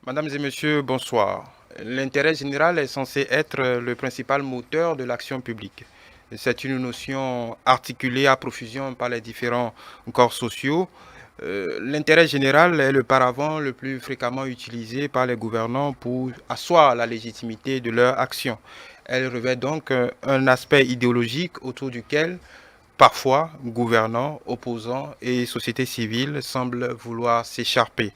Mesdames et messieurs, bonsoir. L'intérêt général est censé être le principal moteur de l'action publique. C'est une notion articulée à profusion par les différents corps sociaux. L'intérêt général est le paravent le plus fréquemment utilisé par les gouvernants pour asseoir la légitimité de leur action. Elle revêt donc un aspect idéologique autour duquel parfois gouvernants, opposants et société civile semblent vouloir s'écharper.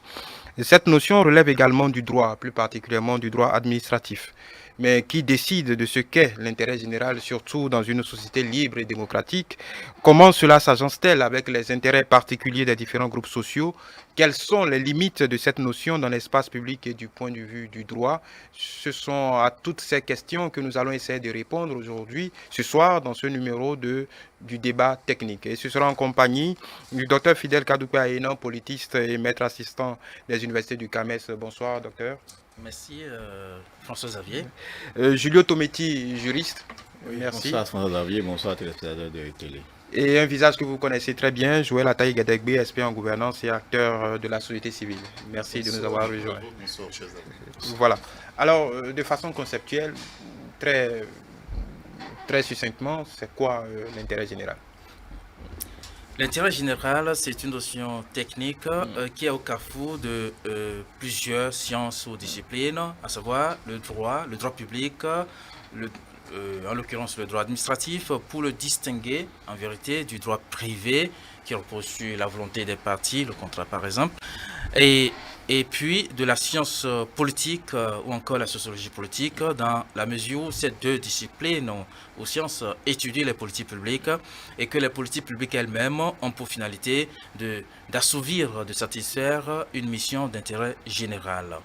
Cette notion relève également du droit, plus particulièrement du droit administratif. Mais qui décide de ce qu'est l'intérêt général, surtout dans une société libre et démocratique? Comment cela s'agence-t-elle avec les intérêts particuliers des différents groupes sociaux? Quelles sont les limites de cette notion dans l'espace public et du point de vue du droit? Ce sont à toutes ces questions que nous allons essayer de répondre aujourd'hui, ce soir, dans ce numéro du débat technique. Et ce sera en compagnie du docteur Fidel Kadoupe Aénan, politiste et maître assistant des universités du CAMES. Bonsoir, docteur. Merci François Xavier. Julio Tometti, juriste. Oui, Merci. bonsoir François Xavier, bonsoir téléspectateurs de télé. Et un visage que vous connaissez très bien, Joël Ataï Gadegbe, expert en gouvernance et acteur de la société civile. Merci de nous avoir rejoints. Bonsoir, chers amis. Voilà. Alors, de façon conceptuelle, très, très succinctement, c'est quoi l'intérêt général? L'intérêt général, c'est une notion technique qui est au carrefour de plusieurs sciences ou disciplines, à savoir le droit public, en l'occurrence le droit administratif, pour le distinguer en vérité du droit privé qui repose sur la volonté des parties, le contrat par exemple, et, et puis de la science politique ou encore la sociologie politique, dans la mesure où ces deux disciplines ou sciences étudient les politiques publiques et que les politiques publiques elles-mêmes ont pour finalité d'assouvir, de satisfaire une mission d'intérêt général.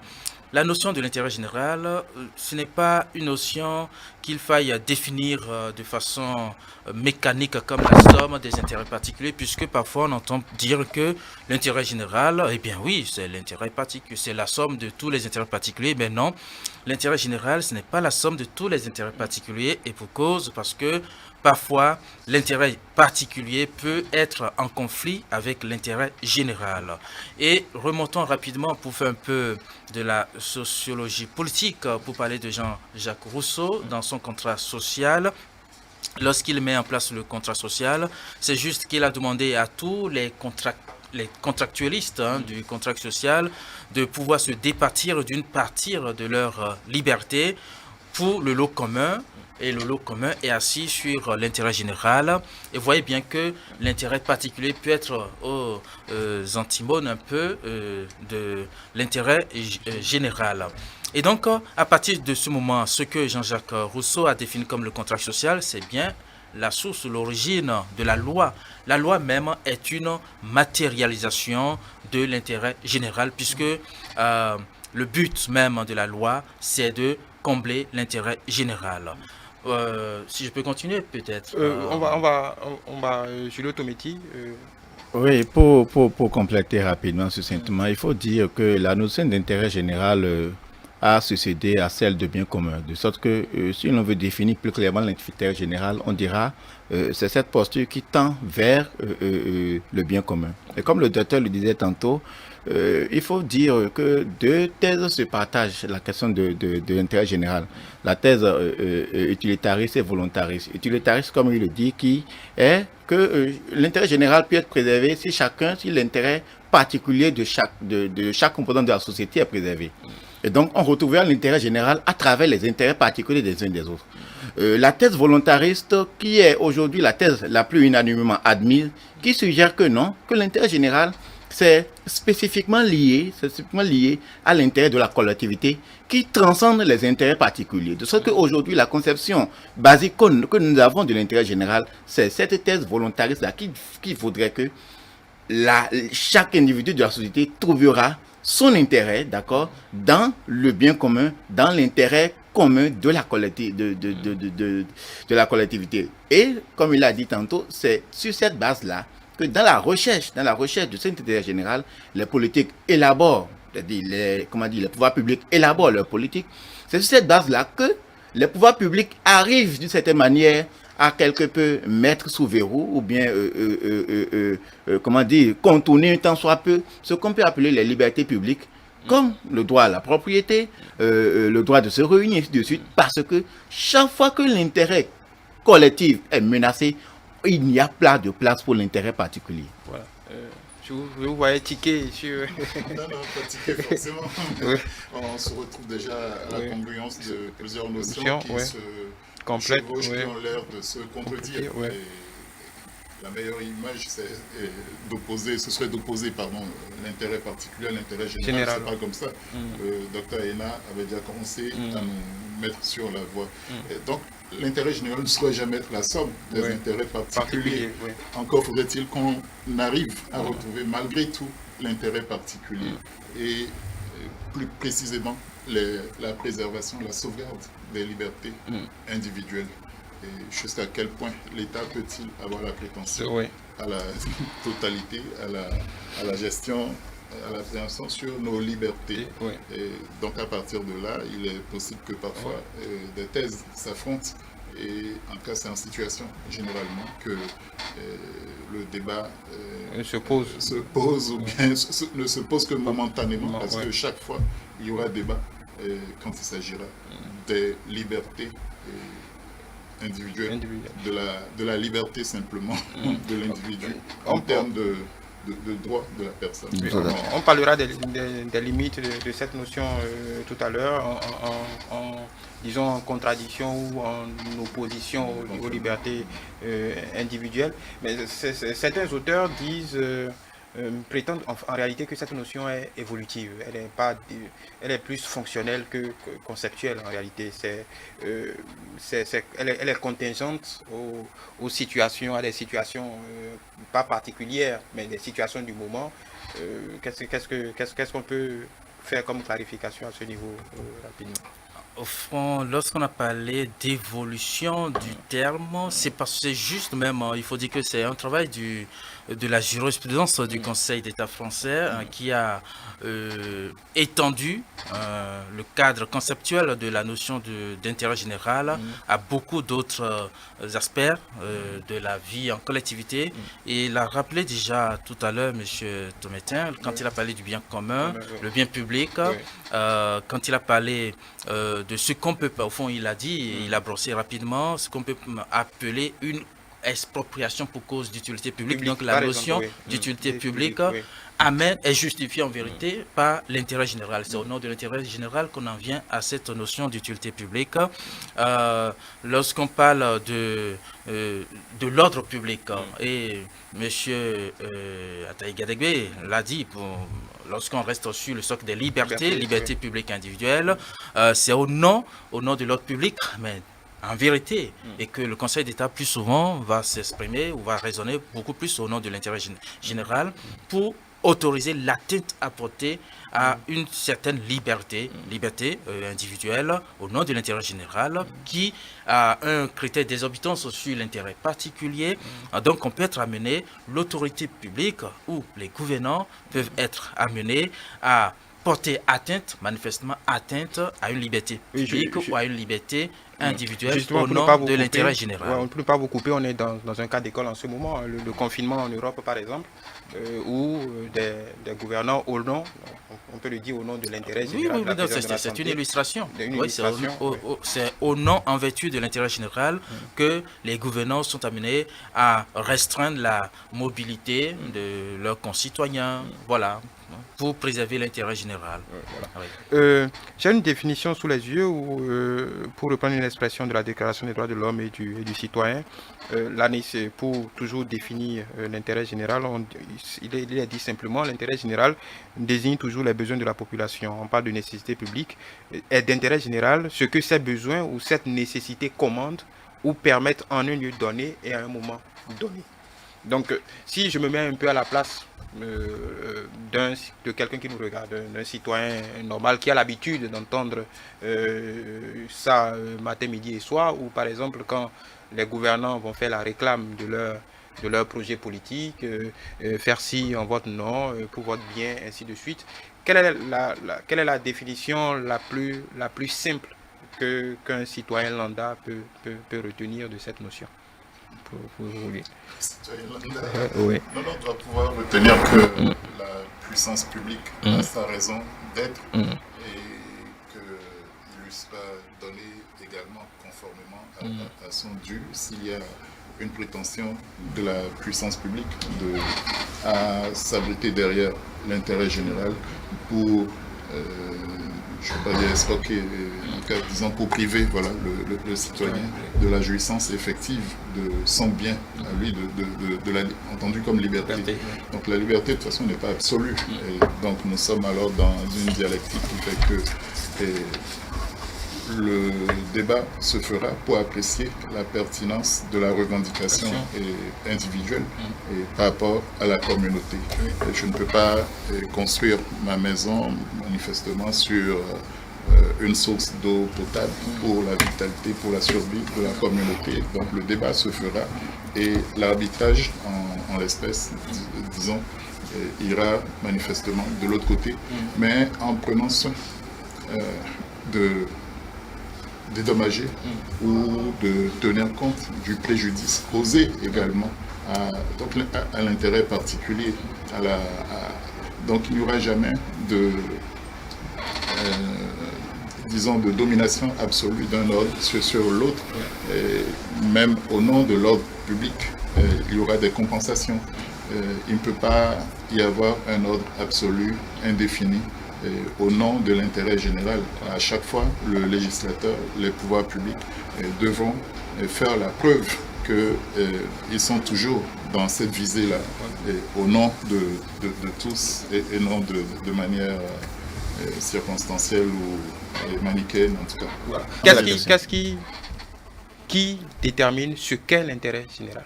La notion de l'intérêt général, ce n'est pas une notion qu'il faille définir de façon mécanique comme la somme des intérêts particuliers, puisque parfois on entend dire que l'intérêt général, eh bien oui, c'est l'intérêt particulier, c'est la somme de tous les intérêts particuliers, mais non, l'intérêt général, ce n'est pas la somme de tous les intérêts particuliers, et pour cause, parce que parfois, l'intérêt particulier peut être en conflit avec l'intérêt général. Et remontons rapidement pour faire un peu de la sociologie politique, pour parler de Jean-Jacques Rousseau dans son contrat social. Lorsqu'il met en place le contrat social, c'est juste qu'il a demandé à tous les contractualistes du contrat social de pouvoir se départir d'une partie de leur liberté pour le lot commun, et le lot commun est assis sur l'intérêt général. Et vous voyez bien que l'intérêt particulier peut être aux antipodes un peu de l'intérêt général. Et donc, à partir de ce moment, ce que Jean-Jacques Rousseau a défini comme le contrat social, c'est bien la source, l'origine de la loi. La loi même est une matérialisation de l'intérêt général, puisque le but même de la loi, c'est de combler l'intérêt général. Si je peux continuer, peut-être. Julio Tometti. Oui, pour compléter rapidement, succinctement, il faut dire que la notion d'intérêt général a succédé à celle de bien commun. De sorte que si l'on veut définir plus clairement l'intérêt général, on dira c'est cette posture qui tend vers le bien commun. Et comme le docteur le disait tantôt, il faut dire que deux thèses se partagent la question de l'intérêt général. La thèse utilitariste et volontariste. Utilitariste, comme il le dit, qui est que l'intérêt général peut être préservé si l'intérêt particulier de chaque composant de la société est préservé. Et donc, on retrouvera l'intérêt général à travers les intérêts particuliers des uns et des autres. La thèse volontariste, qui est aujourd'hui la thèse la plus unanimement admise, qui suggère que non, que l'intérêt général, c'est spécifiquement lié à l'intérêt de la collectivité qui transcende les intérêts particuliers. De sorte qu'aujourd'hui, la conception basique que nous avons de l'intérêt général, c'est cette thèse volontariste-là qui voudrait que chaque individu de la société trouvera son intérêt, d'accord, dans le bien commun, dans l'intérêt commun de la collectivité. Et comme il a dit tantôt, c'est sur cette base-là que dans la recherche de cet intérêt général, les politiques élaborent, les pouvoirs publics élaborent leur politique. C'est sur cette base-là que les pouvoirs publics arrivent d'une certaine manière à quelque peu mettre sous verrou ou bien contourner tant soit peu ce qu'on peut appeler les libertés publiques comme le droit à la propriété, le droit de se réunir, ainsi de suite, parce que chaque fois que l'intérêt collectif est menacé, il n'y a pas de place pour l'intérêt particulier. Voilà. Vous voyez ticket sur... Non, pas ticket forcément. Oui. On se retrouve déjà à la congruence de plusieurs notions qui se complètent, chevauchent, qui ont l'air de se contredire. Ouais. Et la meilleure image, c'est d'opposer l'intérêt particulier à l'intérêt général. C'est pas comme ça. Dr Ena avait déjà commencé à nous mettre sur la voie. Et donc, l'intérêt général ne doit jamais être la somme des intérêts particuliers. Encore faudrait-il qu'on arrive à retrouver malgré tout l'intérêt particulier et plus précisément la préservation, la sauvegarde des libertés individuelles. Et jusqu'à quel point l'État peut-il avoir la prétention à la totalité, à la gestion, à la préhension sur nos libertés. Et donc à partir de là, il est possible que parfois des thèses s'affrontent. Et en cas, c'est en situation généralement que le débat se pose ou bien ne se pose que momentanément, parce que chaque fois, il y aura débat quand il s'agira des libertés individuelle, de la liberté simplement de l'individu en termes de droit de la personne. On parlera des limites de cette notion tout à l'heure, disons en contradiction ou en opposition aux libertés individuelles. Mais certains auteurs prétendent en réalité que cette notion est évolutive, elle est plus fonctionnelle que conceptuelle en réalité. Elle est contingente aux situations, à des situations pas particulières, mais des situations du moment. Qu'est-ce qu'on peut faire comme clarification à ce niveau rapidement? Au fond, lorsqu'on a parlé d'évolution du terme, c'est parce que c'est juste même, il faut dire que c'est un travail de la jurisprudence du Conseil d'État français qui a étendu le cadre conceptuel de la notion d'intérêt général à beaucoup d'autres aspects de la vie en collectivité. Et il a rappelé déjà tout à l'heure, M. Tometin, quand il a parlé du bien commun, le bien public, quand il a parlé de ce qu'on peut, au fond, il a dit, il a brossé rapidement, ce qu'on peut appeler une expropriation pour cause d'utilité publique. Donc la notion d'utilité publique est justifiée en vérité par l'intérêt général. C'est au nom de l'intérêt général qu'on en vient à cette notion d'utilité publique. Lorsqu'on parle de l'ordre public, et M. Ataï Gadegbe l'a dit, lorsqu'on reste sur le socle des libertés publiques individuelles, c'est au nom de l'ordre public, mais en vérité, et que le Conseil d'État plus souvent va s'exprimer ou va raisonner beaucoup plus au nom de l'intérêt général pour autoriser l'atteinte apportée à une certaine liberté individuelle au nom de l'intérêt général qui a un critère d'exorbitant sur l'intérêt particulier. Donc on peut être amené, l'autorité publique ou les gouvernants peuvent être amenés à porter manifestement atteinte à une liberté publique ou à une liberté individuelle au nom de l'intérêt général. On ne peut pas vous couper, on est dans un cas d'école en ce moment, le confinement en Europe par exemple, où des gouvernants au nom, on peut le dire au nom de l'intérêt général. Oui, c'est une illustration. C'est au nom, en vertu de l'intérêt général, que les gouvernants sont amenés à restreindre la mobilité de leurs concitoyens. Voilà. Pour préserver l'intérêt général. J'ai une définition sous les yeux où, pour reprendre une expression de la Déclaration des droits de l'homme et du citoyen, pour toujours définir l'intérêt général, il est dit simplement l'intérêt général désigne toujours les besoins de la population. On parle de nécessité publique et d'intérêt général, ce que ces besoins ou cette nécessité commandent ou permettent en un lieu donné et à un moment donné. Donc, si je me mets un peu à la place de quelqu'un qui nous regarde, d'un citoyen normal qui a l'habitude d'entendre ça matin, midi et soir, ou par exemple quand les gouvernants vont faire la réclame de leur projet politique, faire ci en votre nom, pour votre bien, ainsi de suite. Quelle est la définition la plus simple qu'un citoyen lambda peut retenir de cette notion? On doit pouvoir retenir que la plus puissance publique a sa raison d'être et qu'il lui sera donné également conformément à son dû s'il y a une prétention de la puissance publique à s'abriter derrière l'intérêt général pour, je ne vais pas dire escroquer, en tout cas, disons pour priver voilà, le citoyen de la jouissance effective de son bien à lui, entendu comme liberté. Donc la liberté de toute façon n'est pas absolue. Et donc nous sommes alors dans une dialectique qui fait que le débat se fera pour apprécier la pertinence de la revendication individuelle et par rapport à la communauté. Et je ne peux pas construire ma maison manifestement sur une source d'eau potable pour la vitalité, pour la survie de la communauté. Donc le débat se fera et l'arbitrage en l'espèce, disons, ira manifestement de l'autre côté, mais en prenant soin de dédommager ou de tenir compte du préjudice causé également à l'intérêt particulier. Donc il n'y aura jamais de domination absolue d'un ordre sur l'autre, même au nom de l'ordre public, il y aura des compensations. Il ne peut pas y avoir un ordre absolu, indéfini, au nom de l'intérêt général. À chaque fois, le législateur, les pouvoirs publics devront faire la preuve qu'ils sont toujours dans cette visée-là, au nom de tous et non de manière circonstancielle ou manichéenne en tout cas. Voilà. Qu'est-ce qui détermine ce qu'est l'intérêt général?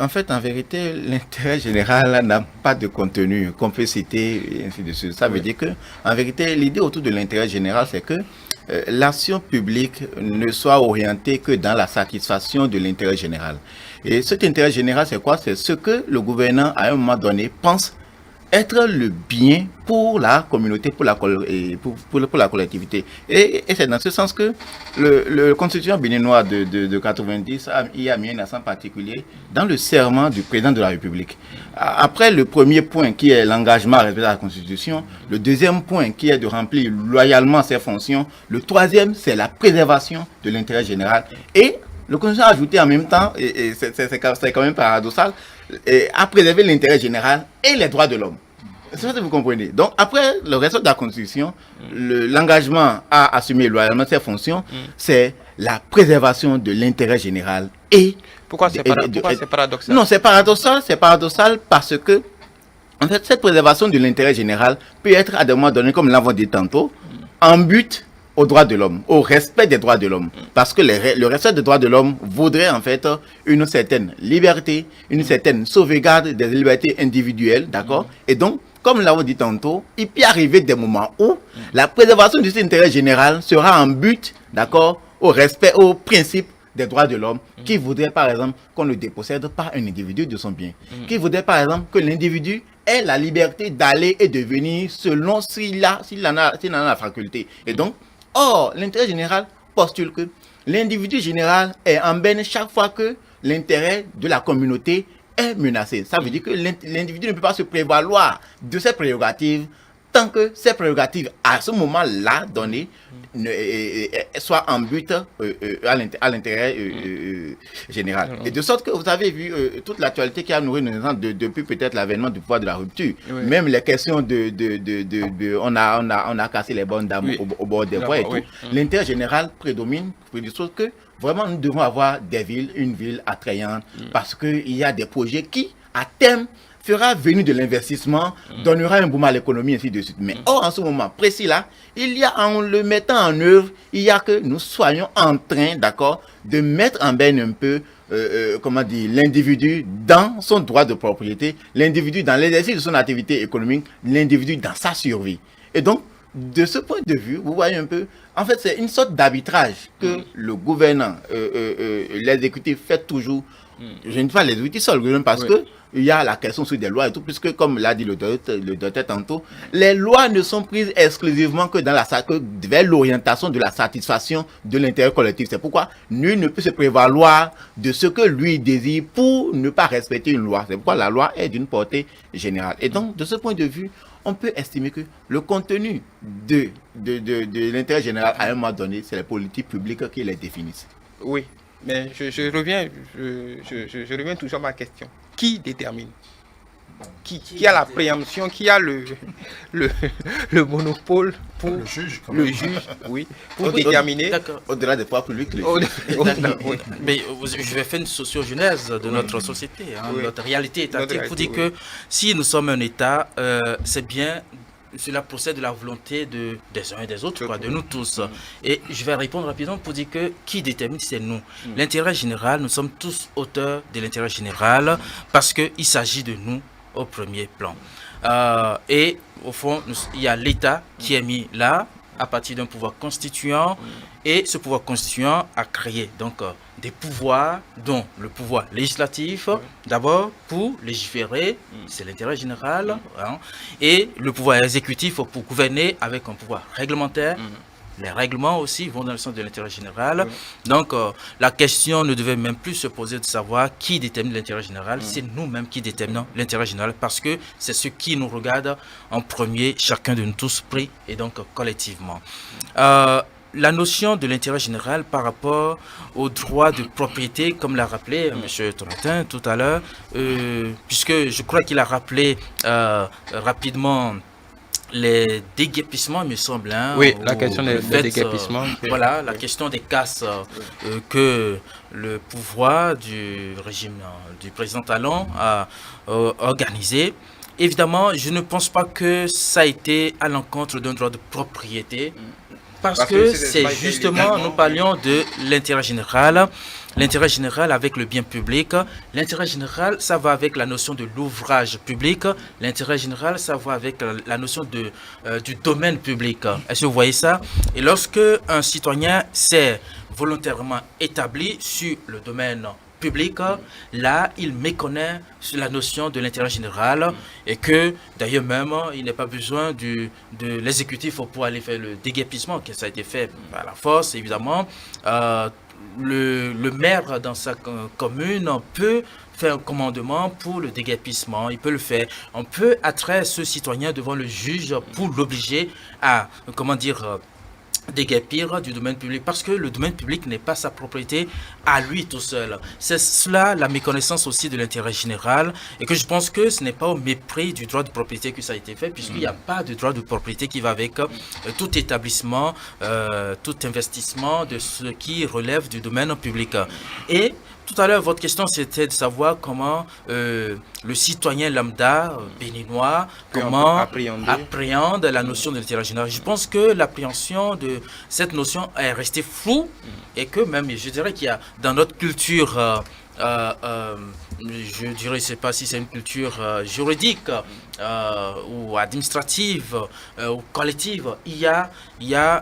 En fait, en vérité, l'intérêt général n'a pas de contenu qu'on peut citer, et ainsi de suite. Ça veut dire que, en vérité, l'idée autour de l'intérêt général, c'est que l'action publique ne soit orientée que dans la satisfaction de l'intérêt général. Et cet intérêt général, c'est quoi? C'est ce que le gouvernant, à un moment donné, pense être le bien pour la communauté, pour la collectivité. Et c'est dans ce sens que le constitution béninois de 90 y a mis un accent particulier dans le serment du président de la République. Après le premier point qui est l'engagement à respecter la Constitution, le deuxième point qui est de remplir loyalement ses fonctions, le troisième c'est la préservation de l'intérêt général. Et le constitution a ajouté en même temps, et c'est quand même paradoxal, à préserver l'intérêt général et les droits de l'homme. C'est ça que vous comprenez. Donc, après le reste de la Constitution, l'engagement à assumer loyalement ses fonctions, c'est la préservation de l'intérêt général et... Pourquoi c'est paradoxal? Non, c'est paradoxal parce que, en fait, cette préservation de l'intérêt général peut être à des moments donnés, comme l'avons dit tantôt, en but aux droits de l'homme, au respect des droits de l'homme. Parce que le respect des droits de l'homme voudrait en fait une certaine liberté, une certaine sauvegarde des libertés individuelles, d'accord? Et donc, comme nous l'avons dit tantôt, il peut arriver des moments où la préservation de cet intérêt général sera en but, d'accord, au respect, au principe des droits de l'homme, qui voudrait par exemple qu'on ne dépossède pas un individu de son bien, qui voudrait par exemple que l'individu ait la liberté d'aller et de venir selon s'il en a la faculté. Et donc, l'intérêt général postule que l'individu général est en berne chaque fois que l'intérêt de la communauté est menacé. Ça veut dire que l'individu ne peut pas se prévaloir de ses prérogatives tant que ces prérogatives, à ce moment-là donné, soient en but à l'intérêt général. Et de sorte que vous avez vu toute l'actualité qui a nourri nos enfants depuis peut-être l'avènement du pouvoir de la rupture. Oui. Même les questions on a cassé les bonnes dames au bord des voies et tout. Oui. L'intérêt général prédomine, de sorte que vraiment nous devons avoir une ville attrayante parce qu'il y a des projets qui, à terme, fera venir de l'investissement, donnera un boom à l'économie, ainsi de suite. Mais en ce moment précis là, il y a, en le mettant en œuvre, il y a que nous soyons en train, d'accord, de mettre en berne un peu, l'individu dans son droit de propriété, l'individu dans l'exercice de son activité économique, l'individu dans sa survie. Et donc, de ce point de vue, vous voyez un peu, en fait, c'est une sorte d'arbitrage que le gouvernant, l'exécutif fait toujours Je ne dis pas les outils seuls, parce que il y a la question sur des lois et tout, puisque comme l'a dit le docteur tantôt, les lois ne sont prises exclusivement que vers l'orientation de la satisfaction de l'intérêt collectif. C'est pourquoi nul ne peut se prévaloir de ce que lui désire pour ne pas respecter une loi. C'est pourquoi la loi est d'une portée générale. Et donc, de ce point de vue, on peut estimer que le contenu de l'intérêt général à un moment donné, c'est les politiques publiques qui les définissent. Oui, mais je reviens toujours à ma question. Qui détermine? Qui a la préemption? Qui a le monopole pour le juge, oui, pour déterminer au-delà des pouvoirs publics. Mais je vais faire une sociogenèse de notre société, notre réalité étatique. Il faut dire que si nous sommes un État, c'est bien. Cela procède de la volonté des uns et des autres, de nous tous. Et je vais répondre rapidement pour dire que qui détermine, c'est nous. L'intérêt général, nous sommes tous auteurs de l'intérêt général parce qu'il s'agit de nous au premier plan. Et au fond, il y a l'État qui est mis là à partir d'un pouvoir constituant et ce pouvoir constituant a créé donc des pouvoirs dont le pouvoir législatif d'abord pour légiférer, c'est l'intérêt général, et le pouvoir exécutif pour gouverner avec un pouvoir réglementaire. Les règlements aussi vont dans le sens de l'intérêt général. Donc, la question ne devait même plus se poser de savoir qui détermine l'intérêt général. C'est nous-mêmes qui déterminons l'intérêt général parce que c'est ce qui nous regarde en premier, chacun de nous tous pris et donc collectivement. La notion de l'intérêt général par rapport au droit de propriété, comme l'a rappelé M. Tonnetin tout à l'heure, puisque je crois qu'il a rappelé rapidement les déguerpissements, il me semble. Oui, la question des déguerpissements. Voilà, la question des casses que le pouvoir du régime du président Talon a organisé. Évidemment, je ne pense pas que ça a été à l'encontre d'un droit de propriété. Parce que c'est justement, nous parlions de l'intérêt général. L'intérêt général avec le bien public. L'intérêt général, ça va avec la notion de l'ouvrage public. L'intérêt général, ça va avec la notion du domaine public. Est-ce que vous voyez ça? Et lorsque un citoyen s'est volontairement établi sur le domaine public, là, il méconnaît la notion de l'intérêt général et que, d'ailleurs même, il n'est pas besoin de l'exécutif pour aller faire le déguerpissement, que ça a été fait par la force, évidemment. Le maire dans sa commune peut faire un commandement pour le déguerpissement, il peut le faire. On peut attraire ce citoyen devant le juge pour l'obliger à, déguerpir du domaine public, parce que le domaine public n'est pas sa propriété à lui tout seul. C'est cela la méconnaissance aussi de l'intérêt général, et que je pense que ce n'est pas au mépris du droit de propriété que ça a été fait, puisqu'il n'y a pas de droit de propriété qui va avec tout établissement, tout investissement de ce qui relève du domaine public. Et tout à l'heure, votre question, c'était de savoir comment le citoyen lambda béninois, comment appréhende la notion de l'intérêt général. Je pense que l'appréhension de cette notion est restée floue et que même, je dirais qu'il y a dans notre culture, je dirais, je ne sais pas si c'est une culture juridique ou administrative ou collective, il y a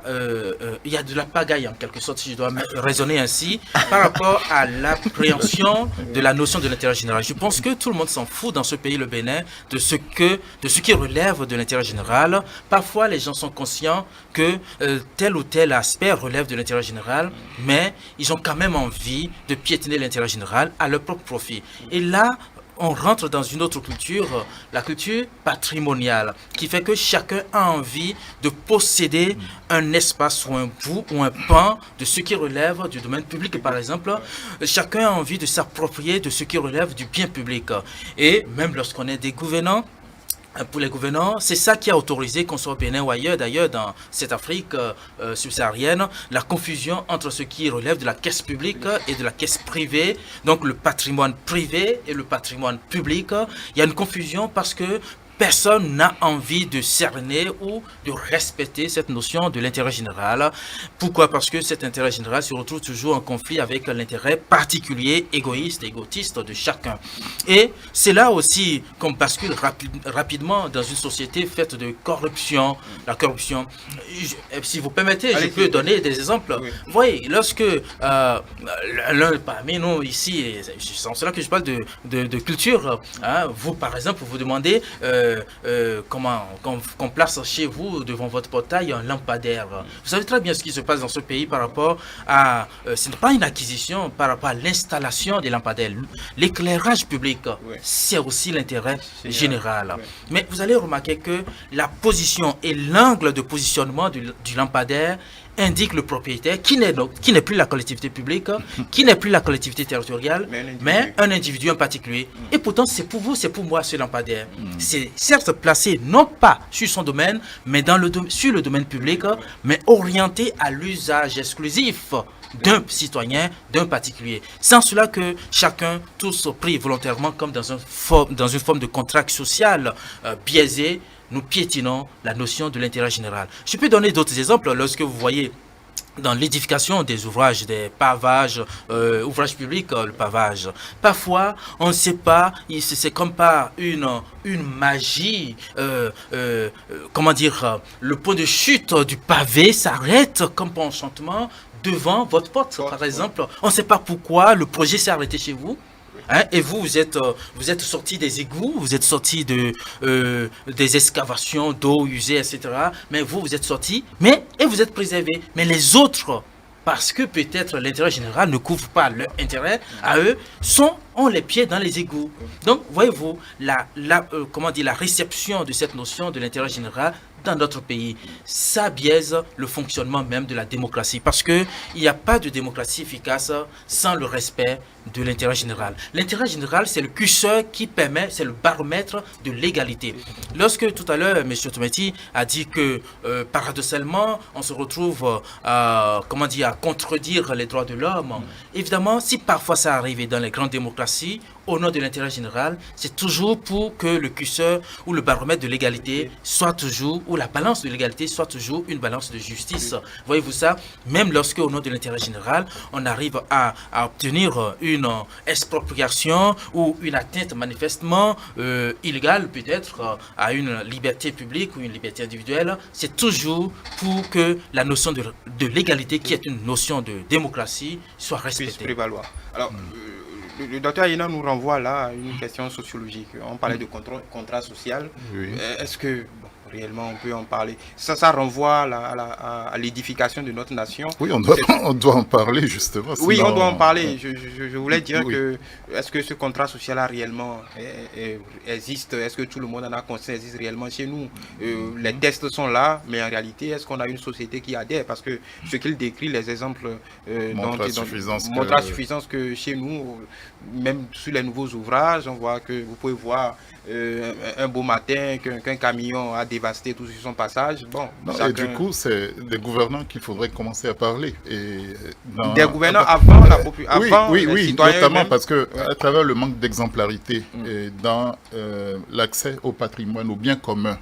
de la pagaille en quelque sorte, si je dois raisonner ainsi, par rapport à l'appréhension de la notion de l'intérêt général. Je pense que tout le monde s'en fout dans ce pays, le Bénin, de ce qui relève de l'intérêt général. Parfois, les gens sont conscients que tel ou tel aspect relève de l'intérêt général, mais ils ont quand même envie de piétiner l'intérêt général à leur propre profit. Et là, on rentre dans une autre culture, la culture patrimoniale, qui fait que chacun a envie de posséder un espace ou un bout ou un pan de ce qui relève du domaine public. Par exemple, chacun a envie de s'approprier de ce qui relève du bien public. Et même lorsqu'on est des gouvernants, pour les gouvernants, c'est ça qui a autorisé, qu'on soit au Bénin ou ailleurs, d'ailleurs dans cette Afrique subsaharienne, la confusion entre ce qui relève de la caisse publique et de la caisse privée, donc le patrimoine privé et le patrimoine public. Il y a une confusion parce que personne n'a envie de cerner ou de respecter cette notion de l'intérêt général. Pourquoi? Parce que cet intérêt général se retrouve toujours en conflit avec l'intérêt particulier, égoïste, égotiste de chacun. Et c'est là aussi qu'on bascule rapidement dans une société faite de corruption. La corruption, si vous permettez, je peux donner des exemples. Oui. Vous voyez, lorsque l'un parmi nous ici, c'est en cela que je parle de culture, hein, vous par exemple, vous demandez comment qu'on place chez vous, devant votre portail, un lampadaire. Vous savez très bien ce qui se passe dans ce pays par rapport à... ce n'est pas une acquisition, par rapport à l'installation des lampadaires. L'éclairage public, oui, c'est aussi l'intérêt général. Oui. Mais vous allez remarquer que la position et l'angle de positionnement du lampadaire indique le propriétaire qui n'est plus la collectivité publique, qui n'est plus la collectivité territoriale, mais un individu en particulier. Et pourtant, c'est pour vous, c'est pour moi ce lampadaire. C'est certes placé non pas sur son domaine, mais sur le domaine public, mais orienté à l'usage exclusif d'un citoyen, d'un particulier. Sans cela que chacun, tous pris volontairement comme dans une forme de contrat social biaisé, nous piétinons la notion de l'intérêt général. Je peux donner d'autres exemples lorsque vous voyez dans l'édification des ouvrages, des pavages, ouvrages publics, le pavage. Parfois, on ne sait pas, c'est comme par une magie, comment dire, le point de chute du pavé s'arrête comme par enchantement devant votre porte, par exemple. On ne sait pas pourquoi le projet s'est arrêté chez vous. Hein, et vous êtes sorti des égouts, vous êtes sorti des excavations d'eau usée, etc. Mais vous êtes sorti, et vous êtes préservé. Mais les autres, parce que peut-être l'intérêt général ne couvre pas leur intérêt à eux, ont les pieds dans les égouts. Donc, voyez-vous, la réception de cette notion de l'intérêt général dans notre pays, ça biaise le fonctionnement même de la démocratie. Parce qu'il n'y a pas de démocratie efficace sans le respect de l'intérêt général. L'intérêt général, c'est le curseur qui permet, c'est le baromètre de l'égalité. Lorsque tout à l'heure, M. Tometi a dit que paradoxalement, on se retrouve à contredire les droits de l'homme, évidemment, si parfois ça arrive dans les grandes démocraties, au nom de l'intérêt général, c'est toujours pour que le curseur ou le baromètre de l'égalité soit toujours, ou la balance de l'égalité soit toujours une balance de justice. Voyez-vous ça? Même lorsque, au nom de l'intérêt général, on arrive à obtenir une expropriation ou une atteinte manifestement illégale, peut-être, à une liberté publique ou une liberté individuelle, c'est toujours pour que la notion de l'égalité, qui est une notion de démocratie, soit respectée. Puisse prévaloir. Alors, le docteur Ayena nous renvoie là à une question sociologique. On parlait de contrat social. Oui. Est-ce que réellement on peut en parler? Ça renvoie à l'édification de notre nation. Oui, on doit en parler justement. Oui, on doit en parler. Je voulais dire que est-ce que ce contrat social-là réellement existe? Est-ce que tout le monde en a conscience? Existe réellement chez nous? Les tests sont là, mais en réalité, est-ce qu'on a une société qui adhère? Parce que ce qu'il décrit, les exemples montrent à suffisance que chez nous, même sur les nouveaux ouvrages, on voit que vous pouvez voir un beau matin qu'un camion a dévasté tout sur son passage. Bon, et du coup, c'est des gouvernants qu'il faudrait commencer à parler. Des gouvernants avant la population. Oui, notamment parce que à travers le manque d'exemplarité dans l'accès au patrimoine, aux biens communs,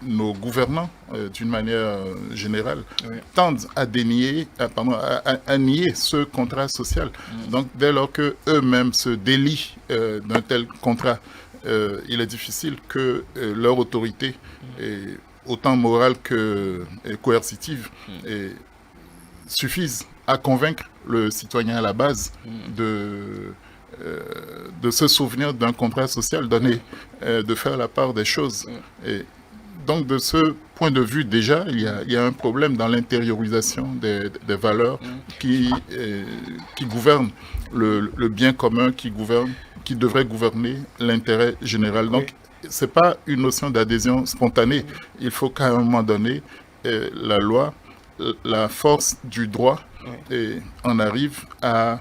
nos gouvernants, d'une manière générale, tendent à nier ce contrat social. Donc, dès lors qu'eux-mêmes se délient d'un tel contrat, il est difficile que leur autorité, autant morale que coercitive, suffise à convaincre le citoyen à la base de se souvenir d'un contrat social donné, de faire la part des choses. Et donc, de ce point de vue, déjà, il y a un problème dans l'intériorisation des valeurs qui gouvernent le bien commun, qui devrait gouverner l'intérêt général. Donc, ce n'est pas une notion d'adhésion spontanée. Il faut qu'à un moment donné, la loi, la force du droit, en arrive à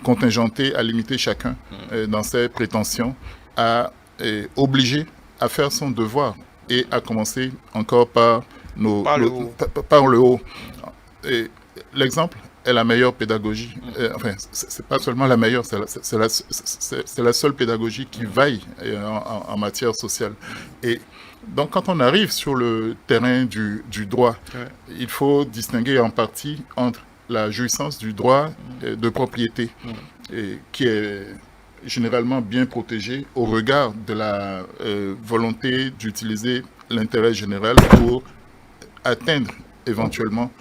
contingenter, à limiter chacun dans ses prétentions, à obliger à faire son devoir et à commencer encore par le haut. L'exemple est la meilleure pédagogie. Enfin, c'est pas seulement la meilleure, c'est la seule pédagogie qui vaille en matière sociale. Et donc, quand on arrive sur le terrain du droit, il faut distinguer en partie entre la jouissance du droit de propriété, qui est généralement bien protégé au regard de la volonté d'utiliser l'intérêt général pour atteindre éventuellement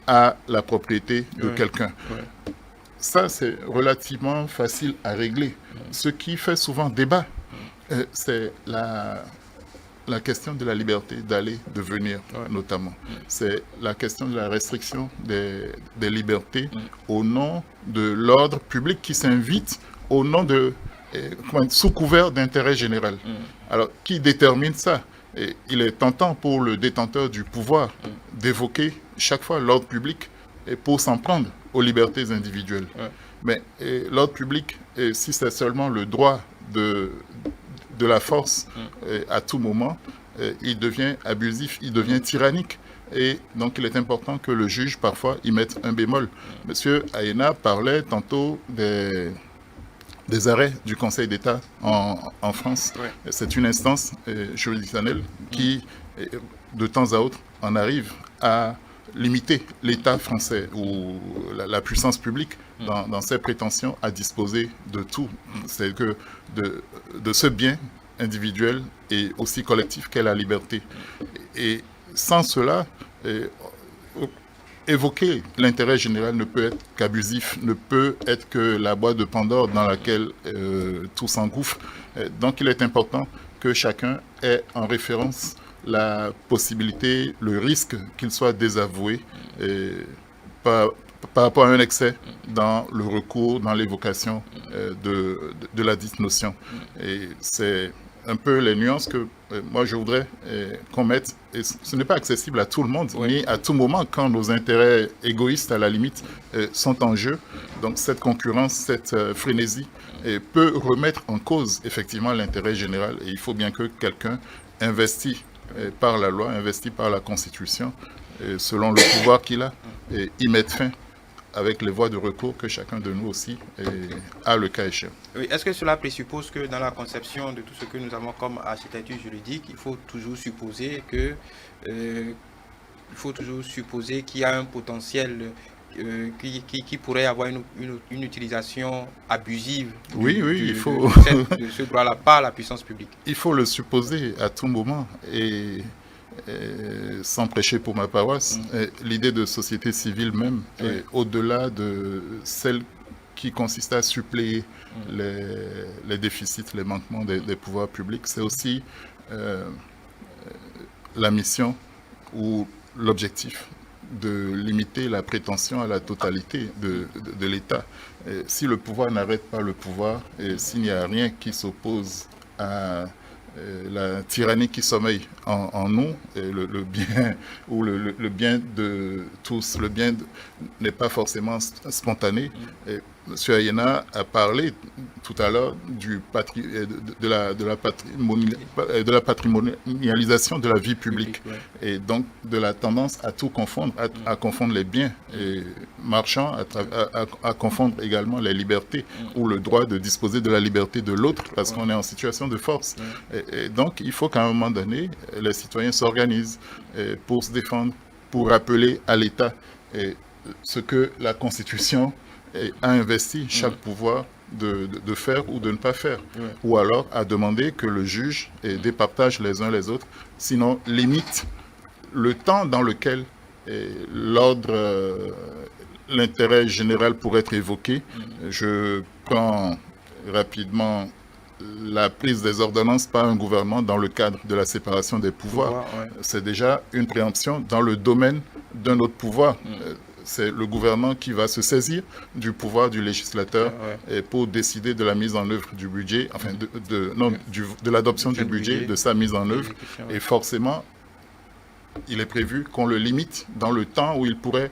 à la propriété de quelqu'un. Ça, c'est relativement facile à régler. Ce qui fait souvent débat, c'est la question de la liberté d'aller, de venir, notamment. C'est la question de la restriction des libertés au nom de l'ordre public qui s'invite au nom de, sous couvert d'intérêt général. Alors, qui détermine ça? Et il est tentant pour le détenteur du pouvoir d'évoquer chaque fois l'ordre public pour s'en prendre aux libertés individuelles. Mais l'ordre public, si c'est seulement le droit de la force à tout moment, il devient abusif, il devient tyrannique. Et donc, il est important que le juge, parfois, y mette un bémol. Monsieur Aena parlait tantôt des arrêts du Conseil d'État en France. C'est une instance juridictionnelle qui, de temps à autre, en arrive à limiter l'État français ou la puissance publique dans ses prétentions à disposer de tout. C'est que de ce bien individuel et aussi collectif qu'est la liberté. Et sans cela, évoquer l'intérêt général ne peut être qu'abusif, ne peut être que la boîte de Pandore dans laquelle tout s'engouffre. Donc il est important que chacun ait en référence la possibilité, le risque qu'il soit désavoué par rapport à un excès dans le recours, dans l'évocation de la dite notion. Et c'est un peu les nuances que moi je voudrais qu'on mette. Et ce n'est pas accessible à tout le monde, ni à tout moment quand nos intérêts égoïstes à la limite sont en jeu. Donc cette concurrence, cette frénésie peut remettre en cause effectivement l'intérêt général. Et il faut bien que quelqu'un investi par la loi, investi par la Constitution, selon le pouvoir qu'il a, y mette fin avec les voies de recours que chacun de nous aussi a le cas échéant. Oui, est-ce que cela présuppose que dans la conception de tout ce que nous avons comme architecture juridique, il faut toujours supposer qu'il y a un potentiel qui pourrait avoir une utilisation abusive de ce droit-là par la puissance publique? Il faut le supposer à tout moment et sans prêcher pour ma paroisse, l'idée de société civile même, au-delà de celle qui consiste à suppléer les déficits, les manquements des pouvoirs publics, c'est aussi la mission ou l'objectif de limiter la prétention à la totalité de l'État. Si le pouvoir n'arrête pas le pouvoir, et s'il n'y a rien qui s'oppose à la tyrannie qui sommeille en nous, et le bien ou le bien de tous, le bien n'est pas forcément spontané. Et M. Aena a parlé tout à l'heure de la patrimonialisation de la vie publique et donc de la tendance à tout confondre, à confondre les biens marchands, à confondre également les libertés ou le droit de disposer de la liberté de l'autre parce qu'on est en situation de force. Et donc il faut qu'à un moment donné, les citoyens s'organisent pour se défendre, pour rappeler à l'État ce que la Constitution a investi chaque pouvoir de faire ou de ne pas faire. Ou alors à demander que le juge départage les uns les autres, sinon limite le temps dans lequel l'intérêt général pourrait être évoqué. Je prends rapidement la prise des ordonnances par un gouvernement dans le cadre de la séparation des pouvoirs. C'est déjà une préemption dans le domaine d'un autre pouvoir. C'est le gouvernement qui va se saisir du pouvoir du législateur pour décider de la mise en œuvre du budget, enfin de l'adoption du budget, de sa mise en œuvre. Et forcément, il est prévu qu'on le limite dans le temps où il pourrait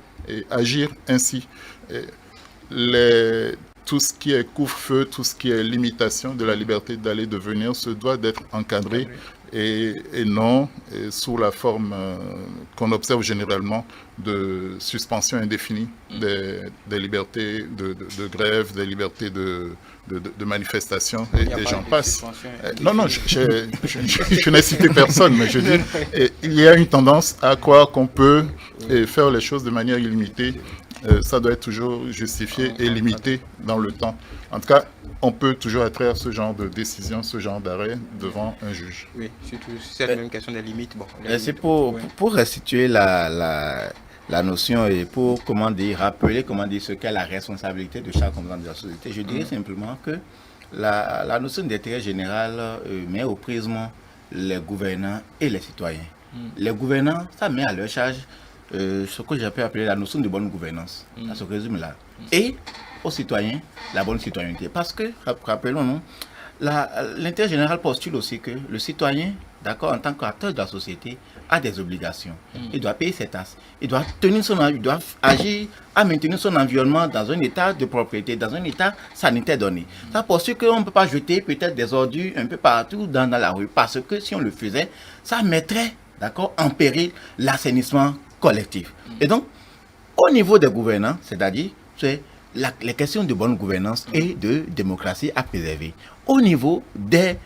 agir ainsi. Tout ce qui est couvre-feu, tout ce qui est limitation de la liberté d'aller, de venir, se doit d'être encadré et non sous la forme qu'on observe généralement de suspension indéfinie des libertés de grève, des libertés de manifestation, et j'en passe. Non, je n'ai cité personne, mais je dis, il y a une tendance à croire qu'on peut faire les choses de manière illimitée. Ça doit être toujours justifié et limité dans le temps. En tout cas, on peut toujours attraire ce genre de décision, ce genre d'arrêt devant un juge. Oui, surtout cette même question des limites. Bon, c'est pour restituer la notion et pour, rappeler, ce qu'est la responsabilité de chaque composant de la société. Je dirais simplement que la notion d'intérêt général met au prisme les gouvernants et les citoyens. Les gouvernants, ça met à leur charge ce que j'ai pu appeler la notion de bonne gouvernance. Ça se résume là. Et aux citoyens, la bonne citoyenneté. Parce que, rappelons-nous, l'intérêt général postule aussi que le citoyen, d'accord, en tant qu'acteur de la société, a des obligations. Il doit payer ses taxes. Il doit agir à maintenir son environnement dans un état de propriété, dans un état sanitaire donné. Ça postule qu'on ne peut pas jeter peut-être des ordures un peu partout dans la rue. Parce que si on le faisait, ça mettrait, d'accord, en péril l'assainissement collectif. Et donc, au niveau des gouvernants, c'est-à-dire, c'est les questions de bonne gouvernance et de démocratie à préserver. Au niveau des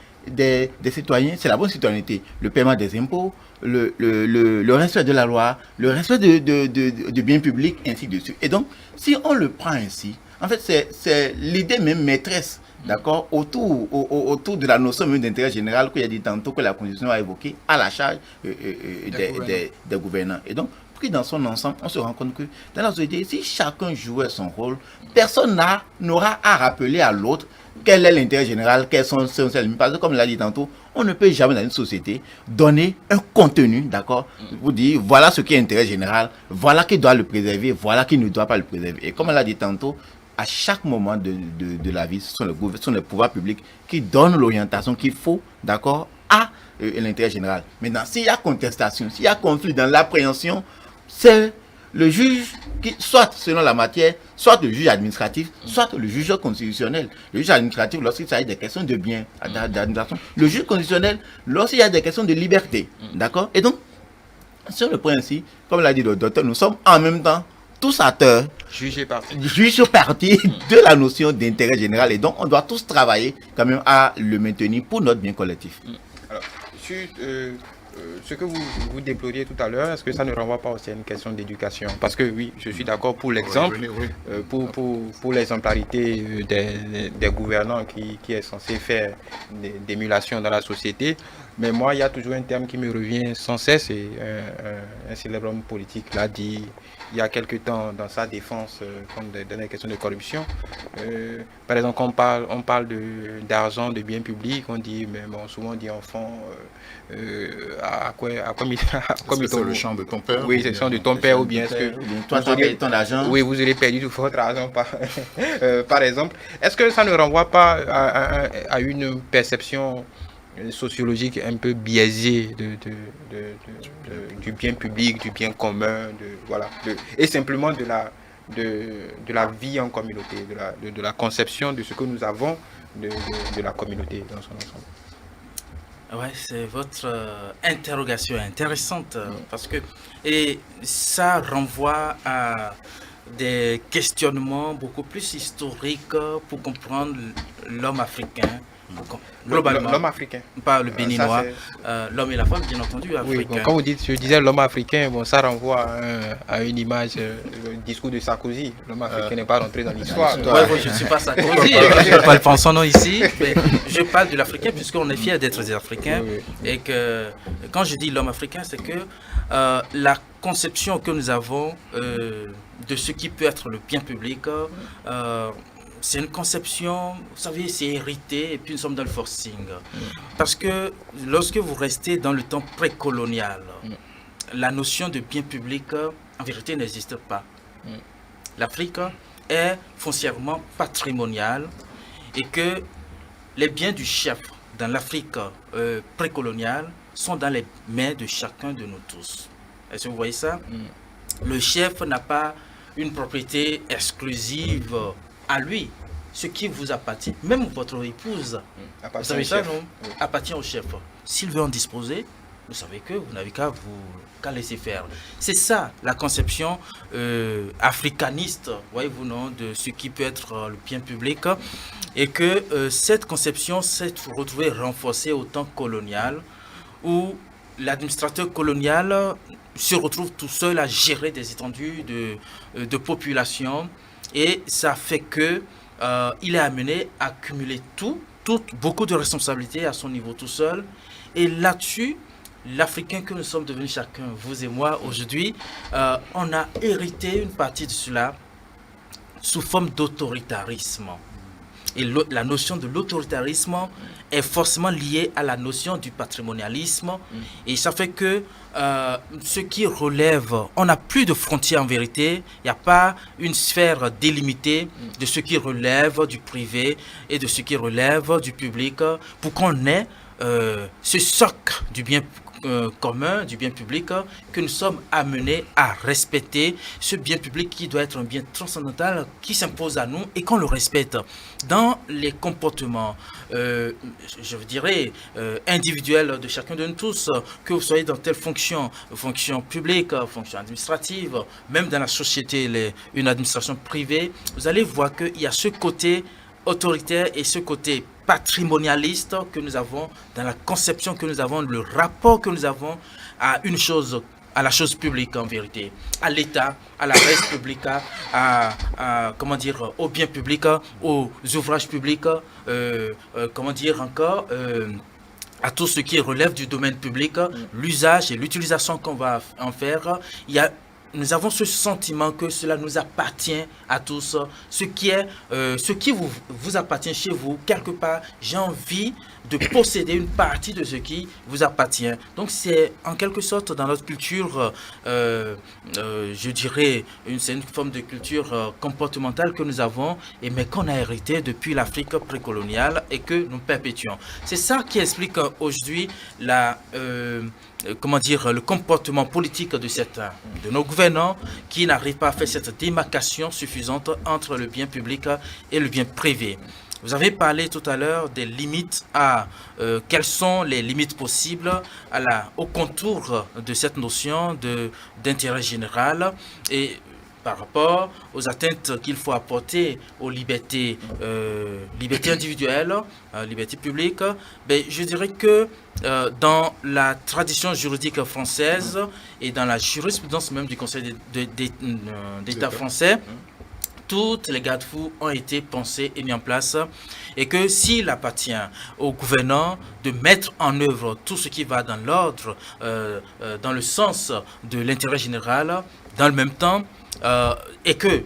citoyens, c'est la bonne citoyenneté, le paiement des impôts, le respect de la loi, le respect de biens publics, ainsi de suite. Et donc, si on le prend ainsi, en fait, c'est l'idée même maîtresse, d'accord, autour de la notion même d'intérêt général qu'il y a dit tantôt que la Constitution a évoqué à la charge des gouvernants. Et donc, pris dans son ensemble, on se rend compte que dans la société, si chacun jouait son rôle, personne n'aura à rappeler à l'autre quel est l'intérêt général, quels sont ses limites. Parce que comme l'a dit tantôt, on ne peut jamais dans une société donner un contenu, d'accord, vous dire voilà ce qui est intérêt général, voilà qui doit le préserver, voilà qui ne doit pas le préserver. Et comme elle l'a dit tantôt, à chaque moment de la vie, ce sont les pouvoirs publics qui donnent l'orientation qu'il faut, d'accord, à l'intérêt général. Maintenant, s'il y a contestation, s'il y a conflit dans l'appréhension, c'est le juge qui, soit selon la matière, soit le juge administratif, soit le juge constitutionnel. Le juge administratif, lorsqu'il s'agit des questions de bien, d'administration. Le juge constitutionnel, lorsqu'il y a des questions de liberté. D'accord? Et donc, sur le point ainsi, comme l'a dit le docteur, nous sommes en même temps tous acteurs, juges partis de la notion d'intérêt général. Et donc, on doit tous travailler quand même à le maintenir pour notre bien collectif. Alors, ce que vous déploriez tout à l'heure, est-ce que ça ne renvoie pas aussi à une question d'éducation? Parce que oui, je suis d'accord pour l'exemple, pour l'exemplarité des gouvernants qui est censé faire d'émulation dans la société. Mais moi, il y a toujours un terme qui me revient sans cesse, et un célèbre homme politique l'a dit il y a quelque temps dans sa défense dans les questions de corruption. Par exemple, quand on parle d'argent, de biens publics, on dit, mais bon, souvent on dit enfant, à quoi c'est le champ de ton père? Oui, c'est le champ de ton père, ou bien est-ce que toi tu as perdu ton argent? Oui, vous aurez perdu tout votre argent, par exemple. Est-ce que ça ne renvoie pas à une perception sociologique un peu biaisée du bien public, du bien commun, et simplement de la vie en communauté, de la conception de ce que nous avons de la communauté dans son ensemble? Ouais, c'est votre interrogation intéressante parce que ça renvoie à des questionnements beaucoup plus historiques pour comprendre l'homme africain. Globalement, l'homme africain, pas le béninois, l'homme et la femme, bien entendu, africain. Oui, bon, quand je disais l'homme africain, bon, ça renvoie à une image, le discours de Sarkozy. L'homme africain n'est pas rentré dans l'histoire. Je ne suis pas Sarkozy, je ne vais pas le prendre son nom ici, mais je parle de l'Africain puisqu'on est fiers d'être des Africains. Et que quand je dis l'homme africain, c'est que la conception que nous avons de ce qui peut être le bien public, c'est une conception, vous savez, c'est hérité, et puis nous sommes dans le forcing. Parce que lorsque vous restez dans le temps précolonial, la notion de bien public, en vérité, n'existe pas. L'Afrique est foncièrement patrimoniale, et que les biens du chef dans l'Afrique précoloniale sont dans les mains de chacun de nous tous. Est-ce que vous voyez ça? Le chef n'a pas une propriété exclusive à lui. ce qui vous appartient, même votre épouse, vous savez ça, non, appartient au chef. S'il veut en disposer, vous savez que vous n'avez qu'à laisser faire. C'est ça la conception africaniste, voyez-vous, non, de ce qui peut être le bien public, et que cette conception s'est retrouvée renforcée au temps colonial, où l'administrateur colonial se retrouve tout seul à gérer des étendues de population, et ça fait que il est amené à cumuler beaucoup de responsabilités à son niveau tout seul. Et là-dessus, l'Africain que nous sommes devenus chacun, vous et moi, aujourd'hui, on a hérité une partie de cela sous forme d'autoritarisme. Et la notion de l'autoritarisme est forcément liée à la notion du patrimonialisme. Et ça fait que ce qui relève, on n'a plus de frontières en vérité. Il n'y a pas une sphère délimitée de ce qui relève du privé et de ce qui relève du public, pour qu'on ait ce socle du bien commun, du bien public, que nous sommes amenés à respecter, ce bien public qui doit être un bien transcendantal qui s'impose à nous et qu'on le respecte. Dans les comportements, je dirais, individuels de chacun de nous tous, que vous soyez dans telle fonction publique, fonction administrative, même dans la société, une administration privée, vous allez voir qu'il y a ce côté autoritaire et ce côté patrimonialiste que nous avons dans la conception que nous avons, le rapport que nous avons à une chose, à la chose publique en vérité, à l'État, à la res publica, comment dire, au bien public, aux ouvrages publics, comment dire encore, à tout ce qui relève du domaine public, l'usage et l'utilisation qu'on va en faire. Nous avons ce sentiment que cela nous appartient à tous. Ce qui vous appartient chez vous, quelque part, j'ai envie de posséder une partie de ce qui vous appartient. Donc c'est en quelque sorte dans notre culture, je dirais, c'est une forme de culture comportementale que nous avons, mais qu'on a hérité depuis l'Afrique précoloniale et que nous perpétuons. C'est ça qui explique aujourd'hui le comportement politique de nos gouvernants qui n'arrivent pas à faire cette démarcation suffisante entre le bien public et le bien privé. Vous avez parlé tout à l'heure des limites quelles sont les limites possibles au contour de cette notion d'intérêt général et par rapport aux atteintes qu'il faut apporter aux libertés individuelles, libertés publiques. Je dirais que dans la tradition juridique française et dans la jurisprudence même du Conseil d'État français, toutes les garde-fous ont été pensés et mis en place, et que s'il appartient au gouvernant de mettre en œuvre tout ce qui va dans l'ordre, dans le sens de l'intérêt général, dans le même temps, et que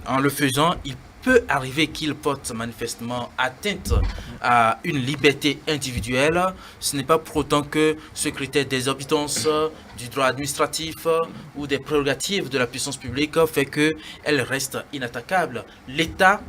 en le faisant, il peut arriver qu'il porte manifestement atteinte à une liberté individuelle, ce n'est pas pour autant que ce critère d'exorbitance du droit administratif ou des prérogatives de la puissance publique fait qu'elle reste inattaquable. L'État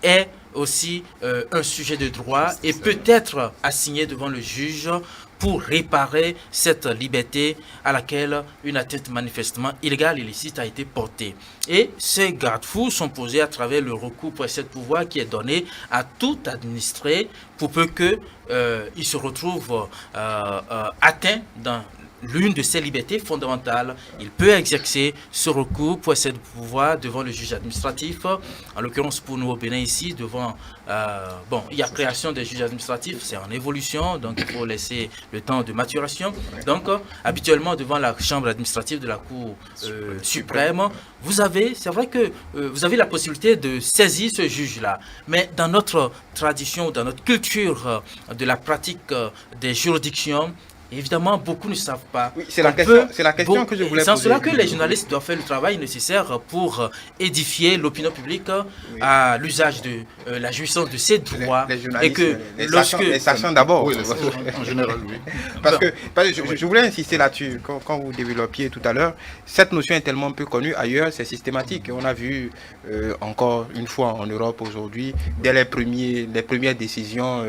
est aussi un sujet de droit et peut être assigné devant le juge pour réparer cette liberté à laquelle une atteinte manifestement illégale, illicite a été portée. Et ces garde-fous sont posés à travers le recours pour excès de pouvoir qui est donné à tout administré pour peu qu'il se retrouve atteint dans l'une de ses libertés fondamentales. Il peut exercer ce recours pour excès de pouvoir devant le juge administratif. En l'occurrence, pour nous au Bénin ici, devant... il y a création des juges administratifs, c'est en évolution, donc il faut laisser le temps de maturation. Donc, habituellement, devant la chambre administrative de la Cour suprême, c'est vrai que vous avez la possibilité de saisir ce juge-là. Mais dans notre tradition, dans notre culture de la pratique des juridictions, évidemment, beaucoup ne savent pas. Oui, c'est la question que je voulais poser. C'est cela que les journalistes doivent faire le travail nécessaire pour édifier l'opinion publique à l'usage de la jouissance de ces droits. Les journalistes, les sachants d'abord. Oui, en général, oui. Parce que je voulais insister là-dessus, quand vous développiez tout à l'heure, cette notion est tellement peu connue ailleurs, c'est systématique. On a vu encore une fois en Europe aujourd'hui, dès les premières décisions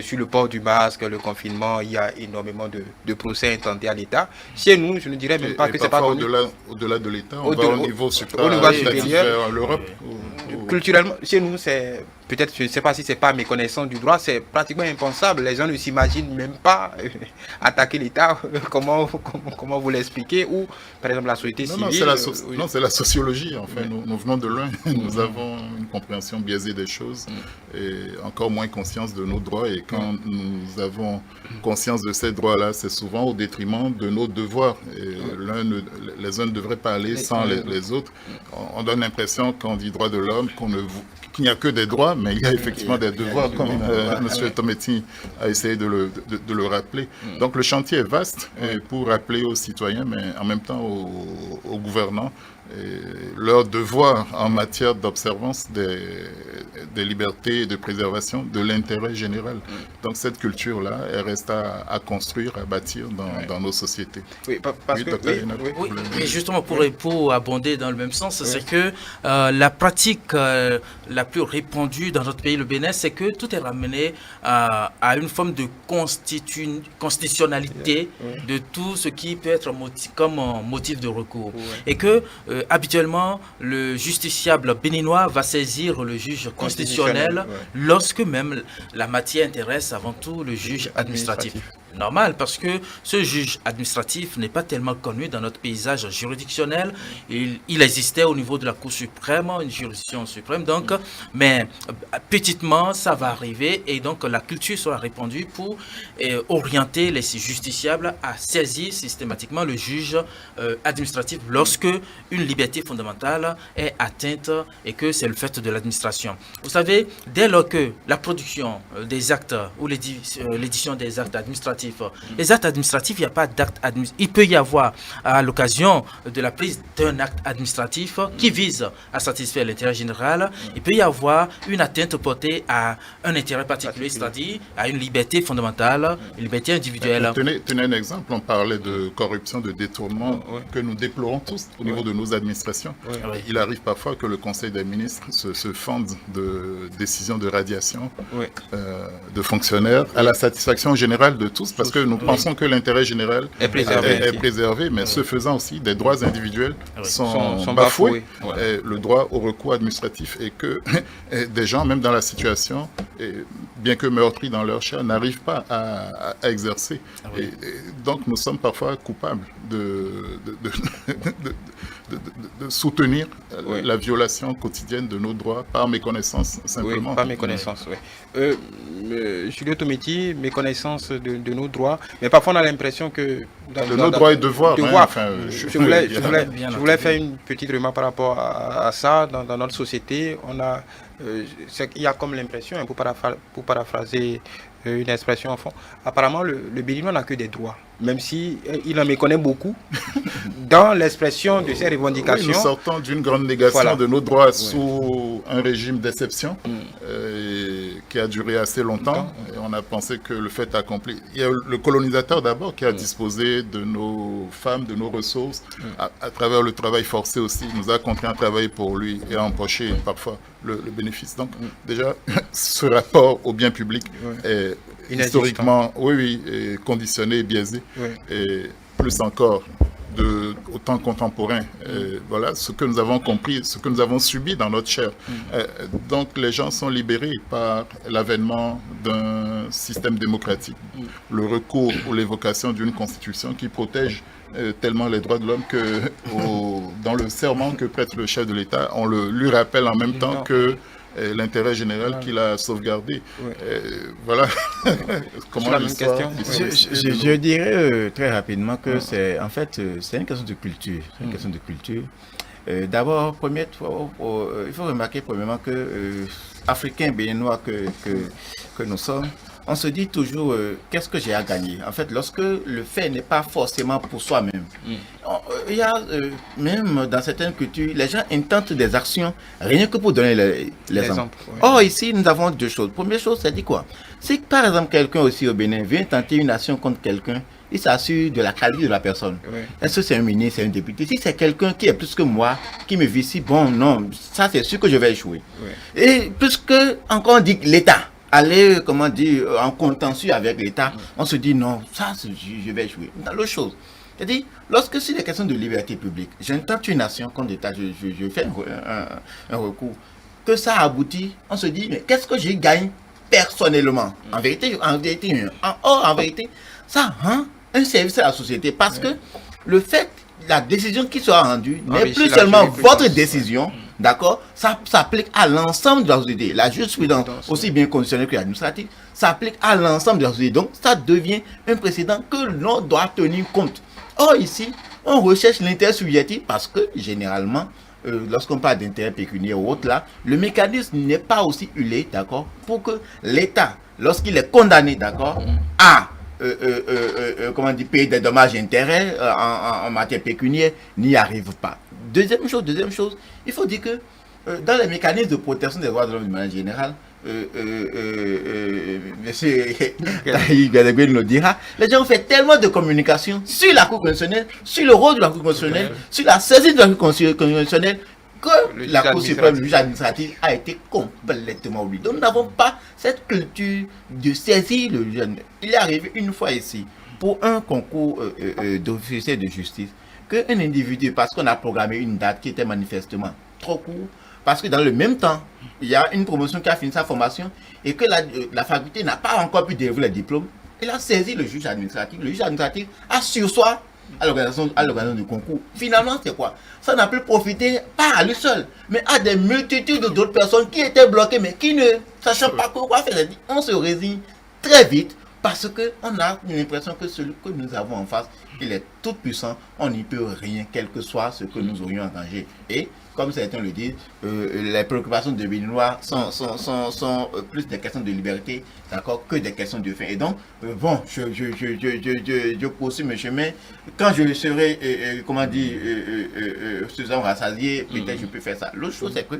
sur le port du masque, le confinement, il y a énormément de procès intentés à l'État. Chez nous, je ne dirais même pas que c'est pas connu. Au-delà de l'État, on va au niveau supérieur, l'Europe. culturellement, chez nous, c'est peut-être, je ne sais pas si c'est pas méconnaissance du droit, c'est pratiquement impensable. Les gens ne s'imaginent même pas attaquer l'État. Comment vous l'expliquez? Ou, par exemple, la société civile. Non, c'est la sociologie. Enfin, nous venons de loin. Nous avons une compréhension biaisée des choses et encore moins conscience de nos droits. Et quand nous avons conscience de ces droits-là, c'est souvent au détriment de nos devoirs. Et les uns ne devraient pas aller sans les autres. On donne l'impression, quand on dit droits de l'homme, qu'il n'y a que des droits, mais il y a effectivement des devoirs, comme M. Tometti a essayé de le rappeler. Donc le chantier est vaste pour rappeler aux citoyens, mais en même temps aux gouvernants, leur devoir en matière d'observance des libertés et de préservation de l'intérêt général. Donc cette culture-là, elle reste à construire, à bâtir dans nos sociétés. Oui, parce que... Oui, mais justement, pour abonder dans le même sens, c'est que la pratique la plus répandue dans notre pays, le Bénin, c'est que tout est ramené à une forme de constitutionnalité de tout ce qui peut être comme motif de recours. Et que habituellement, le justiciable béninois va saisir le juge constitutionnel lorsque même la matière intéresse avant tout le juge administratif. Normal, parce que ce juge administratif n'est pas tellement connu dans notre paysage juridictionnel. Il existait au niveau de la Cour suprême, une juridiction suprême, donc, mais petitement, ça va arriver et donc la culture sera répandue pour orienter les justiciables à saisir systématiquement le juge administratif lorsque une liberté fondamentale est atteinte et que c'est le fait de l'administration. Vous savez, dès lors que la production des actes ou l'édition des actes administratifs, les actes administratifs, il n'y a pas d'acte administratif. Il peut y avoir, à l'occasion de la prise d'un acte administratif qui vise à satisfaire l'intérêt général, il peut y avoir une atteinte portée à un intérêt particulier, c'est-à-dire à une liberté fondamentale, une liberté individuelle. Tenez un exemple, on parlait de corruption, de détournement que nous déplorons tous au niveau de nos administrations. Il arrive parfois que le Conseil des ministres se fende de décisions de radiation de fonctionnaires à la satisfaction générale de tous, parce que nous pensons que l'intérêt général est préservé, mais ce faisant aussi, des droits individuels sont bafoués. Le droit au recours administratif et que des gens, même dans la situation, bien que meurtris dans leur chair, n'arrivent pas à exercer. Et donc nous sommes parfois coupables de soutenir la violation quotidienne de nos droits par méconnaissance, simplement. Oui, par méconnaissance, Julio Tometti, méconnaissance de nos droits, mais parfois on a l'impression que... de nos droits et devoirs. Je voulais faire une petite remarque par rapport à ça. Dans notre société, il y a comme l'impression, pour paraphraser une expression en fond, apparemment le Béninois n'a que des droits, même si il en méconnaît beaucoup dans l'expression de ses revendications. Nous sortons d'une grande négation de nos droits sous un régime d'exception qui a duré assez longtemps. Et on a pensé que le fait accompli... Il y a le colonisateur d'abord qui a disposé de nos femmes, de nos ressources, à travers le travail forcé aussi. Il nous a contraint à travailler pour lui et à empocher parfois le bénéfice. Donc déjà, ce rapport au bien public est historiquement conditionné et biaisé. Et plus encore, au temps contemporain. Voilà ce que nous avons compris, ce que nous avons subi dans notre chair. Donc les gens sont libérés par l'avènement d'un système démocratique, le recours ou l'évocation d'une constitution qui protège tellement les droits de l'homme que dans le serment que prête le chef de l'État, on lui rappelle en même temps que l'intérêt général qu'il a sauvegardé. Voilà. Comment la même question. Je dirais très rapidement que c'est une question de culture. C'est une question de culture. D'abord, il faut remarquer premièrement que Africains béninois que nous sommes, on se dit toujours qu'est-ce que j'ai à gagner. En fait, lorsque le fait n'est pas forcément pour soi-même. Il y a même dans certaines cultures, les gens intentent des actions rien que pour donner l'exemple. Or ici, nous avons deux choses. Première chose, c'est dit quoi? Si par exemple quelqu'un aussi au Bénin vient tenter une action contre quelqu'un, il s'assure de la qualité de la personne. Est-ce que c'est un ministre, c'est un député? Si c'est quelqu'un qui est plus que moi, qui me vit si bon, non, ça c'est sûr que je vais échouer. Et puisque encore on dit l'État, aller, comment dire, en contentieux avec l'État, on se dit non, ça je vais échouer. Dans l'autre chose, c'est-à-dire, lorsque c'est des questions de liberté publique, j'intente une action contre l'État, je fais un recours. que ça aboutit, on se dit, mais qu'est-ce que je gagne personnellement? En vérité, en vérité, ça rend un service à la société parce que le fait, la décision qui sera rendue n'est plus seulement votre décision, d'accord? Ça s'applique à l'ensemble de la société. La jurisprudence, aussi bien constitutionnelle que administrative, s'applique à l'ensemble de la société. Donc, ça devient un précédent que l'on doit tenir compte. Or, ici, on recherche l'intérêt subjectif parce que, généralement, lorsqu'on parle d'intérêt pécuniaire ou autre, là, le mécanisme n'est pas aussi huilé, d'accord, pour que l'État, lorsqu'il est condamné, d'accord, à comment dire, payer des dommages et intérêts en matière pécuniaire, n'y arrive pas. Deuxième chose, il faut dire que dans les mécanismes de protection des droits de l'homme de manière générale, monsieur Taïb Gadegoué nous le dira, les gens ont fait tellement de communication sur la Cour constitutionnelle, sur le rôle de la Cour constitutionnelle, sur la saisine de la Cour constitutionnelle, que la Cour suprême, le juge administratif, a été complètement oubliée. Donc nous n'avons pas cette culture de saisir le juge. Il est arrivé une fois ici, pour un concours d'officier de justice, qu'un individu, parce qu'on a programmé une date qui était manifestement trop courte, parce que dans le même temps, il y a une promotion qui a fini sa formation et que la faculté n'a pas encore pu délivrer le diplôme, il a saisi le juge administratif. Le juge administratif a sursoir à l'organisation du concours. Finalement, c'est quoi? Ça n'a plus profité, pas à lui seul, mais à des multitudes d'autres personnes qui étaient bloquées, mais qui ne sachant pas quoi faire. On se résigne très vite parce qu'on a l'impression que celui que nous avons en face, il est tout puissant, on n'y peut rien, quel que soit ce que nous aurions engagé. Et comme certains le disent, les préoccupations de Béninois sont plus des questions de liberté, d'accord, que des questions de fin. Et donc, bon, je poursuis mes chemins. Quand je serai, comment dire, suffisamment rassasié, peut-être je peux faire ça. L'autre chose, c'est que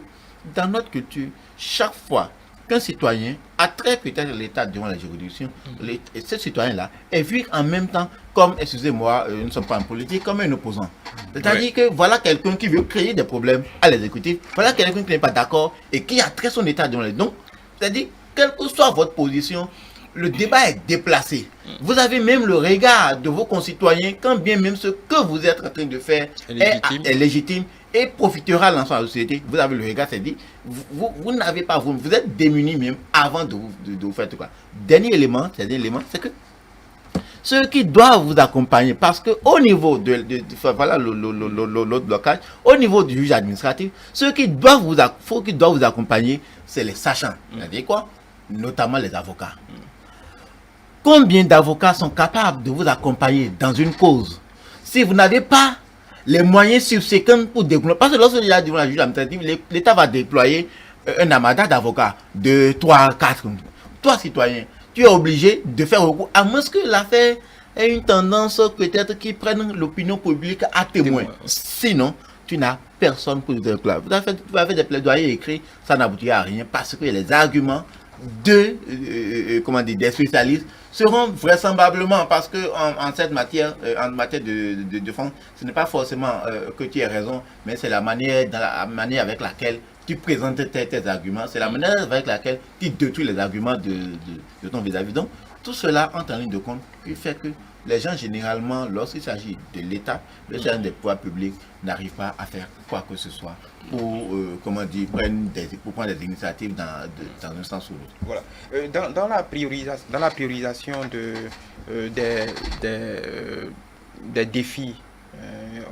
dans notre culture, chaque fois qu'un citoyen a trait peut-être l'État devant la juridiction, et ce citoyen-là est vu en même temps comme, excusez-moi, nous ne sommes pas en politique, comme un opposant. C'est-à-dire que voilà quelqu'un qui veut créer des problèmes à l'exécutif, voilà quelqu'un qui n'est pas d'accord et qui a trait son État devant les... Donc, c'est-à-dire, quelle que soit votre position, le débat est déplacé. Vous avez même le regard de vos concitoyens, quand bien même ce que vous êtes en train de faire est légitime et profitera à l'ensemble de la société. Vous avez le regard, c'est dit, vous n'avez pas, vous êtes démunis même avant de vous faire tout quoi. Dernier élément, c'est que ceux qui doivent vous accompagner, parce que au niveau voilà l'autre blocage, au niveau du juge administratif, ceux qui doivent vous accompagner, c'est les sachants. C'est-à-dire quoi? Notamment les avocats. Combien d'avocats sont capables de vous accompagner dans une cause si vous n'avez pas les moyens subséquents pour développer? Parce que lorsque il y a devant la juge administrative, l'État va déployer un amas d'avocats de 3, 4. Toi, citoyen, tu es obligé de faire recours, à moins que l'affaire ait une tendance peut-être qui prenne l'opinion publique à témoin. Sinon, tu n'as personne pour te déclarer. Vous avez fait des plaidoyers écrits, ça n'aboutira à rien parce que les arguments des spécialistes seront vraisemblablement, parce que en cette matière, en matière de défense, ce n'est pas forcément que tu aies raison, mais c'est la manière avec laquelle tu présentes tes arguments, c'est la manière avec laquelle tu détruis les arguments de ton vis-à-vis. Donc, tout cela entre en ligne de compte qui fait que les gens, généralement, lorsqu'il s'agit de l'État, lorsqu'il des pouvoirs publics, n'arrivent pas à faire quoi que ce soit pour, prendre des initiatives dans un sens ou l'autre. Voilà. Dans la priorisation des défis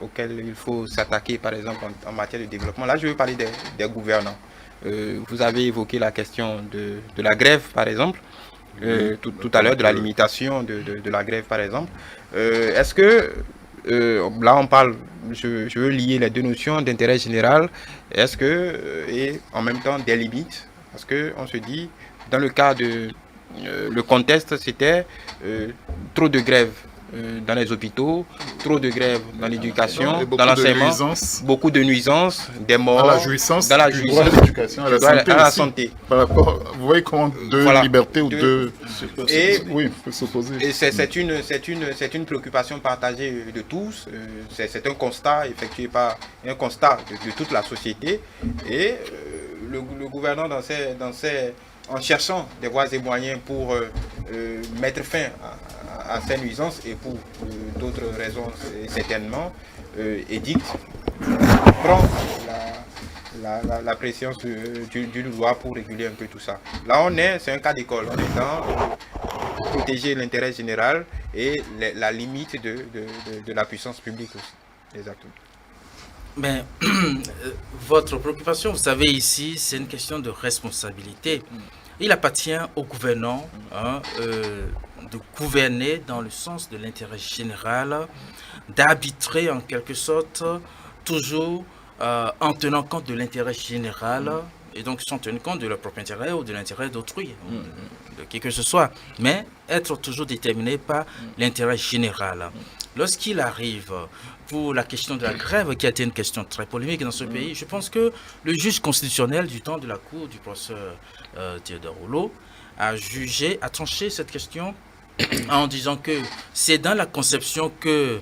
auxquels il faut s'attaquer, par exemple, en matière de développement, là, je veux parler des gouvernants. Vous avez évoqué la question de la grève, par exemple. Tout à l'heure, de la limitation de la grève, par exemple. Est-ce que, là on parle, je veux lier les deux notions d'intérêt général, est-ce que, et en même temps des limites, parce qu'on se dit, dans le cas le contexte, c'était trop de grèves dans les hôpitaux, trop de grèves dans l'éducation, dans l'enseignement, beaucoup de nuisances, des morts, à la jouissance, dans la jouissance, à l'éducation, à la santé. Par rapport, vous voyez comment deux libertés ou deux peuvent s'opposer. Et c'est une préoccupation partagée de tous. C'est un constat effectué par un constat de toute la société. Et le gouvernant en cherchant des voies et moyens pour mettre fin à ces nuisances et pour d'autres raisons certainement, édicte, prend la préscience d'une loi pour réguler un peu tout ça. Là, c'est un cas d'école. On est dans protéger l'intérêt général et la limite de la puissance publique aussi. Exactement. Mais votre préoccupation, vous savez, ici, c'est une question de responsabilité. Il appartient au gouvernant de gouverner dans le sens de l'intérêt général, d'arbitrer en quelque sorte, toujours en tenant compte de l'intérêt général, et donc sans tenir compte de leur propre intérêt ou de l'intérêt d'autrui, de qui que ce soit, mais être toujours déterminé par l'intérêt général. Lorsqu'il arrive pour la question de la grève, qui a été une question très polémique dans ce pays, je pense que le juge constitutionnel du temps de la cour du professeur Théodore Rouleau a tranché cette question en disant que c'est dans la conception que,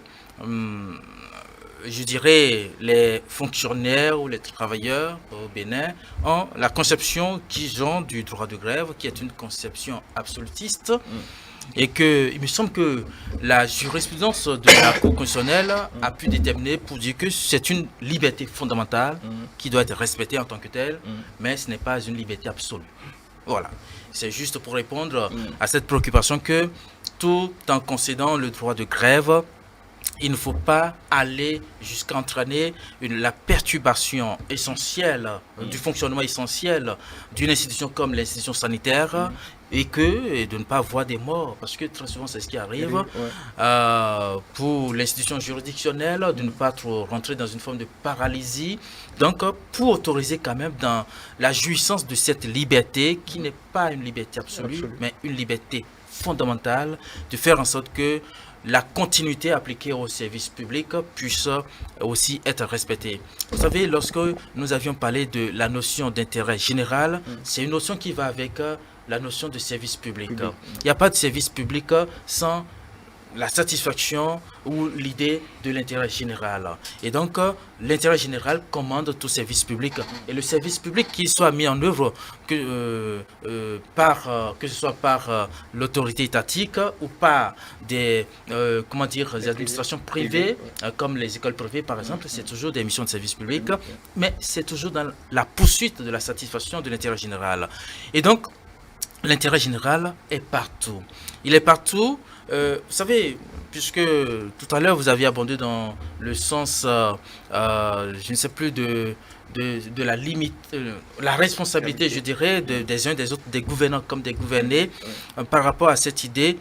je dirais, les fonctionnaires ou les travailleurs au Bénin ont la conception qu'ils ont du droit de grève, qui est une conception absolutiste. Et il me semble que la jurisprudence de la Cour constitutionnelle a pu déterminer pour dire que c'est une liberté fondamentale qui doit être respectée en tant que telle, mais ce n'est pas une liberté absolue. Voilà. C'est juste pour répondre à cette préoccupation que tout en concédant le droit de grève, il ne faut pas aller jusqu'à entraîner la perturbation essentielle du fonctionnement essentiel d'une institution comme l'institution sanitaire et de ne pas avoir des morts, parce que très souvent c'est ce qui arrive. Pour l'institution juridictionnelle, de ne pas trop rentrer dans une forme de paralysie. Donc, pour autoriser quand même dans la jouissance de cette liberté, qui n'est pas une liberté absolue, mais une liberté fondamentale, de faire en sorte que la continuité appliquée au service public puisse aussi être respectée. Vous savez, lorsque nous avions parlé de la notion d'intérêt général, c'est une notion qui va avec la notion de service public. Il n'y a pas de service public sans la satisfaction ou l'idée de l'intérêt général. Et donc, l'intérêt général commande tout service public. Et le service public qui soit mis en œuvre, que ce soit par l'autorité étatique ou par des administrations privées, comme les écoles privées par exemple, c'est toujours des missions de service public, mais c'est toujours dans la poursuite de la satisfaction de l'intérêt général. Et donc, l'intérêt général est partout. Il est partout. Vous savez, puisque tout à l'heure vous aviez abondé dans le sens, je ne sais plus, de la limite, la responsabilité, je dirais, des uns des autres, des gouvernants comme des gouvernés, par rapport à cette idée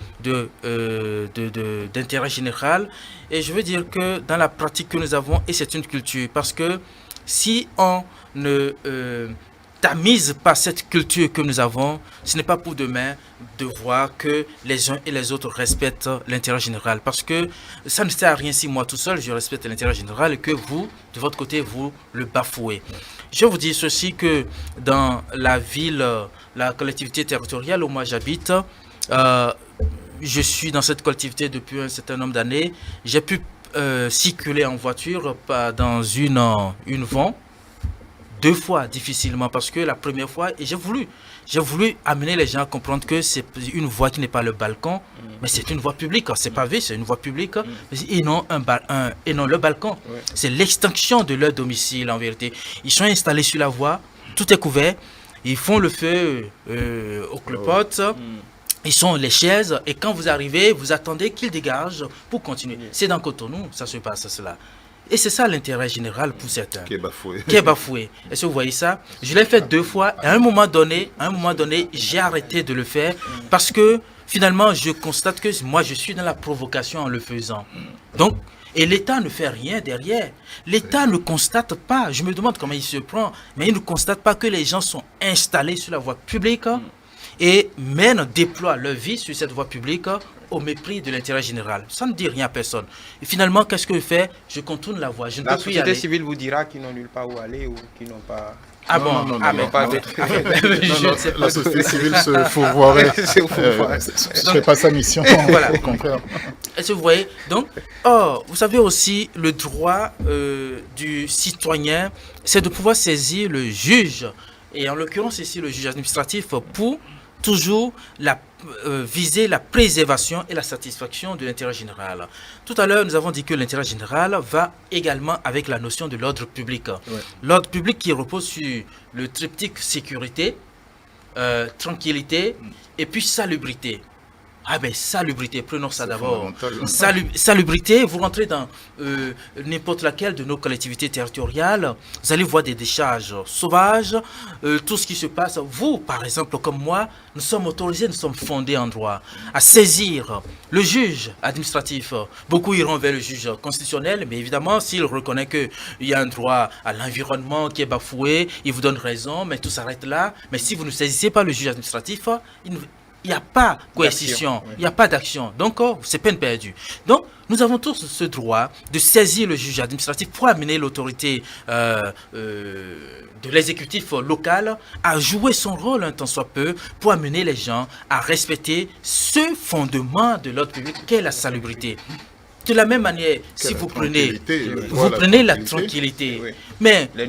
d'intérêt général. Et je veux dire que dans la pratique que nous avons, et c'est une culture, parce que si on ne tamise par cette culture que nous avons, ce n'est pas pour demain de voir que les uns et les autres respectent l'intérêt général. Parce que ça ne sert à rien si moi tout seul je respecte l'intérêt général et que vous, de votre côté, vous le bafouez. Je vous dis ceci, que dans la ville, la collectivité territoriale où moi j'habite, je suis dans cette collectivité depuis un certain nombre d'années. J'ai pu circuler en voiture dans une vent. 2 fois difficilement, parce que la première fois, et j'ai voulu amener les gens à comprendre que c'est une voie qui n'est pas le balcon, mais c'est une voie publique, c'est pavé, c'est une voie publique, et non le balcon. C'est l'extinction de leur domicile en vérité. Ils sont installés sur la voie, tout est couvert, ils font le feu au clopote. Ils sont les chaises, et quand vous arrivez, vous attendez qu'ils dégagent pour continuer. C'est dans Cotonou, ça se passe cela. Et c'est ça l'intérêt général pour certains. Qui est bafoué. Qui est bafoué. Est-ce que vous voyez ça? Je l'ai fait 2 fois. Et à un moment donné, j'ai arrêté de le faire parce que finalement, je constate que moi, je suis dans la provocation en le faisant. Donc, et l'État ne fait rien derrière. L'État ne constate pas. Je me demande comment il se prend. Mais il ne constate pas que les gens sont installés sur la voie publique et déploient leur vie sur cette voie publique au mépris de l'intérêt général. Ça ne dit rien à personne. Et finalement, qu'est-ce que je fais? Je contourne la voie. Je ne peux plus y aller. La société civile vous dira qu'ils n'ont nulle part où aller ou qu'ils n'ont pas... Ah bon? Non, La société civile se fourvoierait. Ce n'est pas sa mission. Voilà. Au contraire. Est-ce que vous voyez? Donc, vous savez aussi, le droit du citoyen, c'est de pouvoir saisir le juge, et en l'occurrence ici le juge administratif, pour toujours viser la préservation et la satisfaction de l'intérêt général. Tout à l'heure, nous avons dit que l'intérêt général va également avec la notion de l'ordre public. Ouais. L'ordre public qui repose sur le triptyque sécurité, tranquillité et puis salubrité. Ah ben salubrité, prenons ça d'abord. Salubrité, vous rentrez dans n'importe laquelle de nos collectivités territoriales, vous allez voir des décharges sauvages, tout ce qui se passe. Vous, par exemple, comme moi, nous sommes autorisés, nous sommes fondés en droit à saisir le juge administratif. Beaucoup iront vers le juge constitutionnel, mais évidemment, s'il reconnaît qu'il y a un droit à l'environnement qui est bafoué, il vous donne raison, mais tout s'arrête là. Mais si vous ne saisissez pas le juge administratif, il n'y a pas coercition, il n'y a pas d'action. Donc, c'est peine perdue. Donc, nous avons tous ce droit de saisir le juge administratif pour amener l'autorité de l'exécutif local à jouer son rôle un tant soit peu pour amener les gens à respecter ce fondement de l'ordre public qu'est la salubrité. De la même manière, si vous prenez la tranquillité, oui. Mais les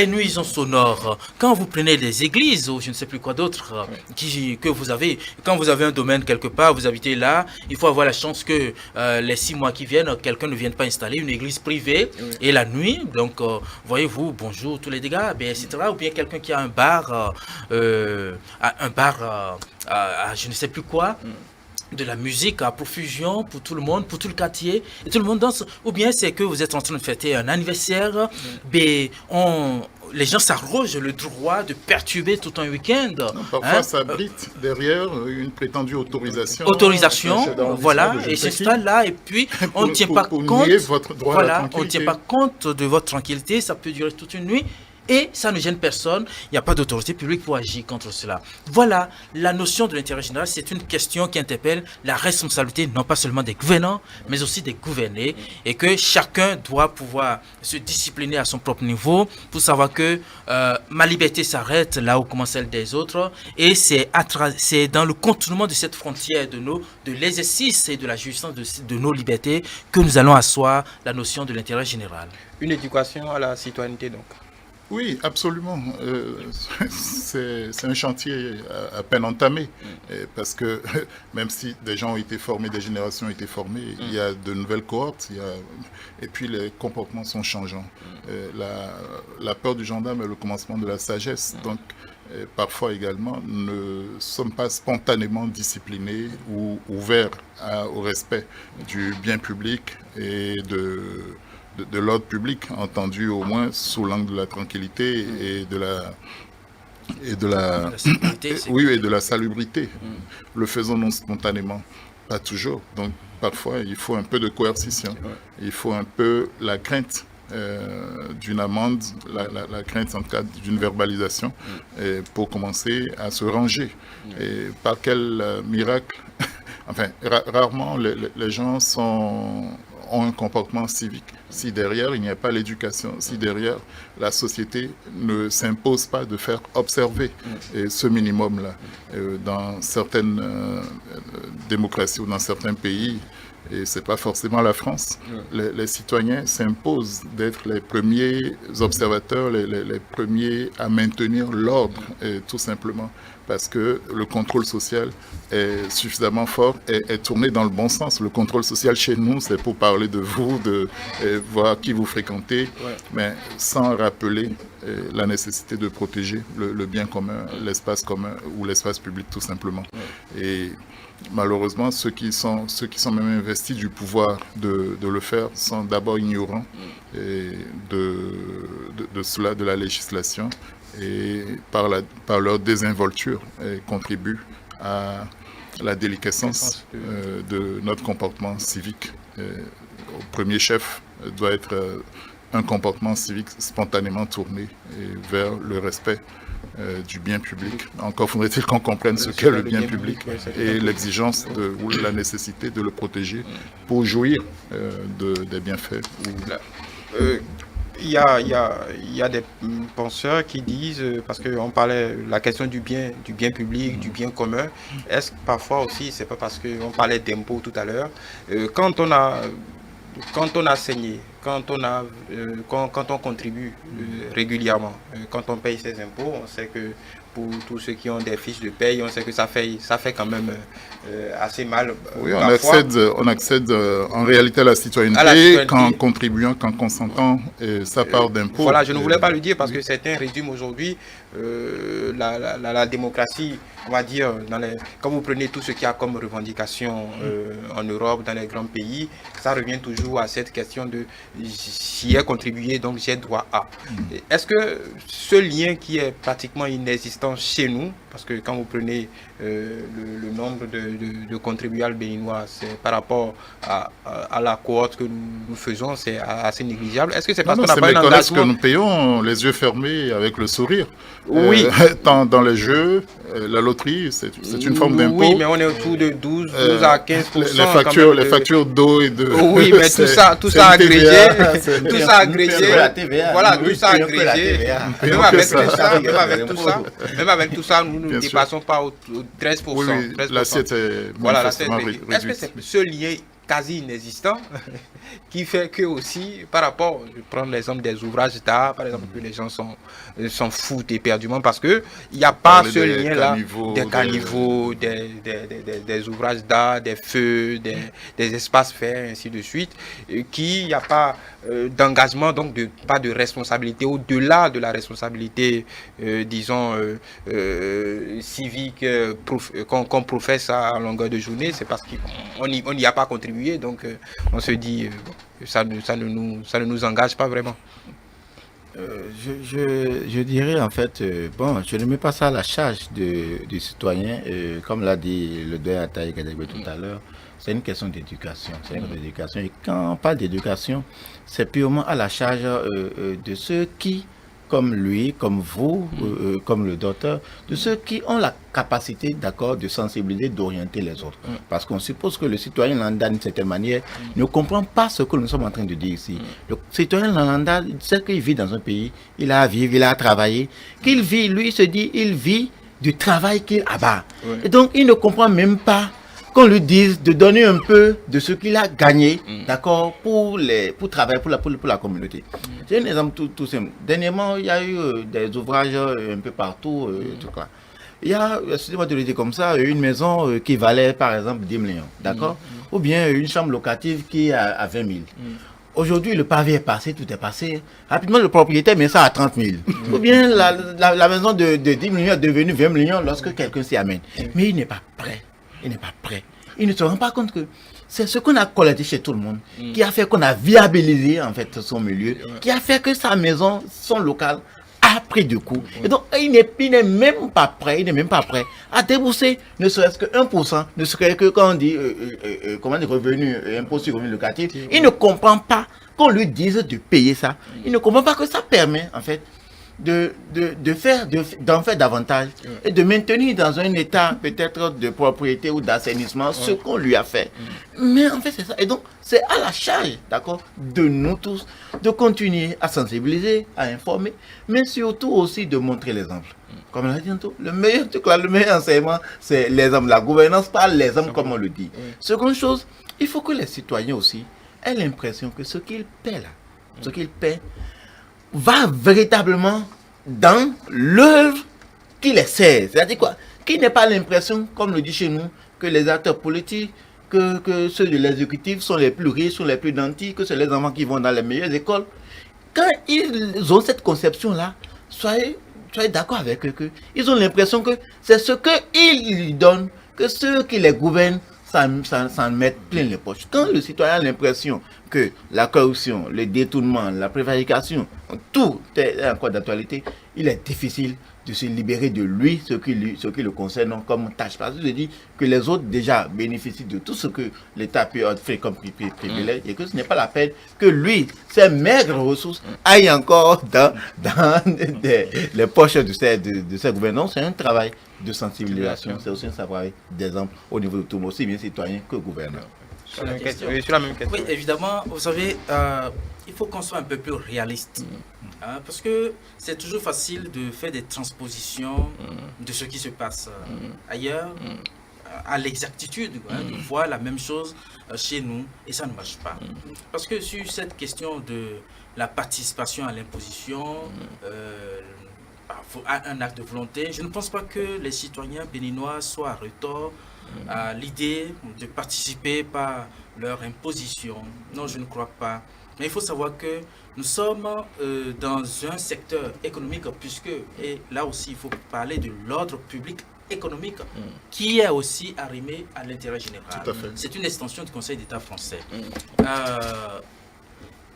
nuisances sonores, quand vous prenez des églises ou je ne sais plus quoi d'autre, que vous avez, quand vous avez un domaine quelque part, vous habitez là, il faut avoir la chance que les 6 mois qui viennent, quelqu'un ne vienne pas installer une église privée et la nuit, donc voyez-vous, bonjour, tous les dégâts, etc. Ou bien quelqu'un qui a un bar, je ne sais plus quoi. De la musique à profusion pour tout le monde, pour tout le quartier, et tout le monde danse. Ou bien c'est que vous êtes en train de fêter un anniversaire, les gens s'arrogent le droit de perturber tout un week-end. Parfois, ça abrite derrière une prétendue autorisation. Voilà, et s'installe là, et puis on ne tient pas compte. On ne tient pas compte de votre tranquillité, ça peut durer toute une nuit. Et ça ne gêne personne, il n'y a pas d'autorité publique pour agir contre cela. Voilà, la notion de l'intérêt général, c'est une question qui interpelle la responsabilité non pas seulement des gouvernants, mais aussi des gouvernés, et que chacun doit pouvoir se discipliner à son propre niveau pour savoir que ma liberté s'arrête là où commence celle des autres, et c'est dans le contournement de cette frontière de l'exercice et de la jouissance de nos libertés que nous allons asseoir la notion de l'intérêt général. Une éducation à la citoyenneté donc. Oui, absolument. C'est un chantier à peine entamé, parce que même si des gens ont été formés, des générations ont été formées, il y a de nouvelles cohortes, et puis les comportements sont changeants. La peur du gendarme est le commencement de la sagesse, donc parfois également, ne sommes pas spontanément disciplinés ou ouverts au respect du bien public et de l'ordre public, entendu au moins sous l'angle de la tranquillité et de la salubrité. Le faisons non spontanément, pas toujours. Donc parfois il faut un peu de coercition, il faut un peu la crainte d'une amende, la crainte en cas d'une verbalisation, pour commencer à se ranger. Et par quel miracle, enfin rarement les gens ont un comportement civique. Si derrière, il n'y a pas l'éducation, si derrière, la société ne s'impose pas de faire observer ce minimum-là. Dans certaines démocraties ou dans certains pays, et ce n'est pas forcément la France, les citoyens s'imposent d'être les premiers observateurs, les premiers à maintenir l'ordre, tout simplement. Parce que le contrôle social est suffisamment fort et est tourné dans le bon sens. Le contrôle social chez nous, c'est pour parler de vous, de voir qui vous fréquentez, mais sans rappeler la nécessité de protéger le bien commun, l'espace commun ou l'espace public tout simplement. Et malheureusement, ceux qui sont même investis du pouvoir de le faire sont d'abord ignorants de cela, de la législation, et par leur désinvolture contribuent à la déliquescence de notre comportement civique. Au premier chef doit être un comportement civique spontanément tourné vers le respect du bien public. Encore faudrait-il qu'on comprenne ce qu'est le bien public et l'exigence ou la nécessité de le protéger pour jouir des bienfaits. Il y a des penseurs qui disent, parce qu'on parlait la question du bien public, du bien commun, est-ce que parfois aussi, c'est pas parce qu'on parlait d'impôts tout à l'heure, quand on a saigné, quand on contribue régulièrement, quand on paye ses impôts, on sait que pour tous ceux qui ont des fiches de paye. On sait que ça fait quand même assez mal. Oui, on accède en réalité à la citoyenneté qu'en contribuant, qu'en consentant sa part d'impôt. Voilà, je ne voulais pas le dire parce que certains résument aujourd'hui la démocratie, on va dire, quand vous prenez tout ce qu'il y a comme revendication en Europe, dans les grands pays, ça revient toujours à cette question de j'y ai contribué, donc j'ai droit à. Est-ce que ce lien qui est pratiquement inexistant chez nous, parce que quand vous prenez le nombre de contribuables béninois, c'est par rapport à la cohorte que nous faisons, c'est assez négligeable. Est-ce que c'est parce qu'on n'a pas un engagement que nous payons les yeux fermés avec le sourire. Oui. Dans les jeux, la loterie, c'est une forme d'impôt. Oui, mais on est autour de 12 à 15%. Les factures d'eau et de... Oui, mais tout ça agrégé. Tout ça agrégé. Voilà, tout ça agrégé. Même avec tout ça, nous ne dépassons pas au 13%. Oui, l'assiette est manifestement réduite. Est-ce que c'est ce lien quasi inexistant qui fait que aussi, par rapport, je prends l'exemple des ouvrages d'art, par exemple, que les gens s'en foutent éperdument parce que il n'y a pas ce lien-là des caniveaux, des ouvrages d'art, des feux, des espaces verts, ainsi de suite, qui n'y a pas d'engagement, donc pas de responsabilité au-delà de la responsabilité, disons, civique qu'on professe à longueur de journée. C'est parce qu'on n'y a pas contribué, donc on se dit ça ne nous engage pas vraiment. Je dirais en fait, bon, je ne mets pas ça à la charge du citoyen, comme l'a dit le doyen Ataï Kadegbe tout à l'heure, c'est une question d'éducation. Et quand on parle d'éducation, c'est purement à la charge de ceux qui, comme lui, comme vous, comme le docteur, de ceux qui ont la capacité, d'accord, de sensibiliser, d'orienter les autres. Parce qu'on suppose que le citoyen lambda, d'une certaine manière, ne comprend pas ce que nous sommes en train de dire ici. Le citoyen lambda, c'est qu'il vit dans un pays, il a à vivre, il a à travailler, qu'il vit, lui, se dit, il vit du travail qu'il abat. Et donc, il ne comprend même pas qu'on lui dise de donner un peu de ce qu'il a gagné, d'accord, pour travailler pour la communauté. C'est un exemple tout simple. Dernièrement, il y a eu des ouvrages un peu partout, tout là. Il y a, excusez-moi de le dire comme ça, une maison qui valait par exemple 10 millions, d'accord, ou bien une chambre locative qui est à 20 000. Aujourd'hui, le pavé est passé, tout est passé. Rapidement, le propriétaire met ça à 30 000. Ou bien la maison de 10 millions est devenue 20 millions lorsque quelqu'un s'y amène. Mais il n'est pas prêt. Il n'est pas prêt. Il ne se rend pas compte que c'est ce qu'on a collecté chez tout le monde qui a fait qu'on a viabilisé en fait son milieu, qui a fait que sa maison, son local a pris du coup. Et donc, il n'est même pas prêt, à débourser ne serait-ce que 1%, ne serait-ce que quand on dit revenu, impôt sur revenu locatif, il ne comprend pas qu'on lui dise de payer ça. Il ne comprend pas que ça permet en fait d'en faire davantage et de maintenir dans un état peut-être de propriété ou d'assainissement ce qu'on lui a fait. Mais en fait, c'est ça. Et donc, c'est à la charge, d'accord, de nous tous de continuer à sensibiliser, à informer, mais surtout aussi de montrer l'exemple. Comme on l'a dit tantôt, le meilleur enseignement, c'est l'exemple. La gouvernance par l'exemple, comme on le dit. Seconde chose, il faut que les citoyens aussi aient l'impression que ce qu'ils paient là, ce qu'ils paient, va véritablement dans l'œuvre qui les sert. C'est-à-dire quoi? Qui n'ait pas l'impression, comme le dit chez nous, que les acteurs politiques, que ceux de l'exécutif sont les plus riches, sont les plus nantis, que c'est les enfants qui vont dans les meilleures écoles. Quand ils ont cette conception-là, soyez d'accord avec eux, que ils ont l'impression que c'est ce qu'ils lui donnent, que ceux qui les gouvernent s'en mettent plein les poches. Quand le citoyen a l'impression que la corruption, le détournement, la prévarication, tout est encore d'actualité, il est difficile de se libérer de lui, ce qui le concerne comme tâche. Parce que je dis que les autres déjà bénéficient de tout ce que l'État peut offrir comme privilège et que ce n'est pas la peine que lui, ses maigres ressources, aillent encore dans les poches de ses gouvernants. C'est un travail de sensibilisation, c'est aussi un savoir d'exemple au niveau de tout le monde, aussi bien citoyen que gouverneur. Sur la même question. Oui, évidemment, vous savez, il faut qu'on soit un peu plus réaliste. Parce que c'est toujours facile de faire des transpositions de ce qui se passe ailleurs à l'exactitude, de voir la même chose chez nous, et ça ne marche pas. Parce que sur cette question de la participation à l'imposition, un acte de volonté. Je ne pense pas que les citoyens béninois soient à retort à l'idée de participer par leur imposition. Non, je ne crois pas. Mais il faut savoir que nous sommes dans un secteur économique, puisque, et là aussi il faut parler de l'ordre public économique, qui est aussi arrimé à l'intérêt général. C'est une extension du Conseil d'État français.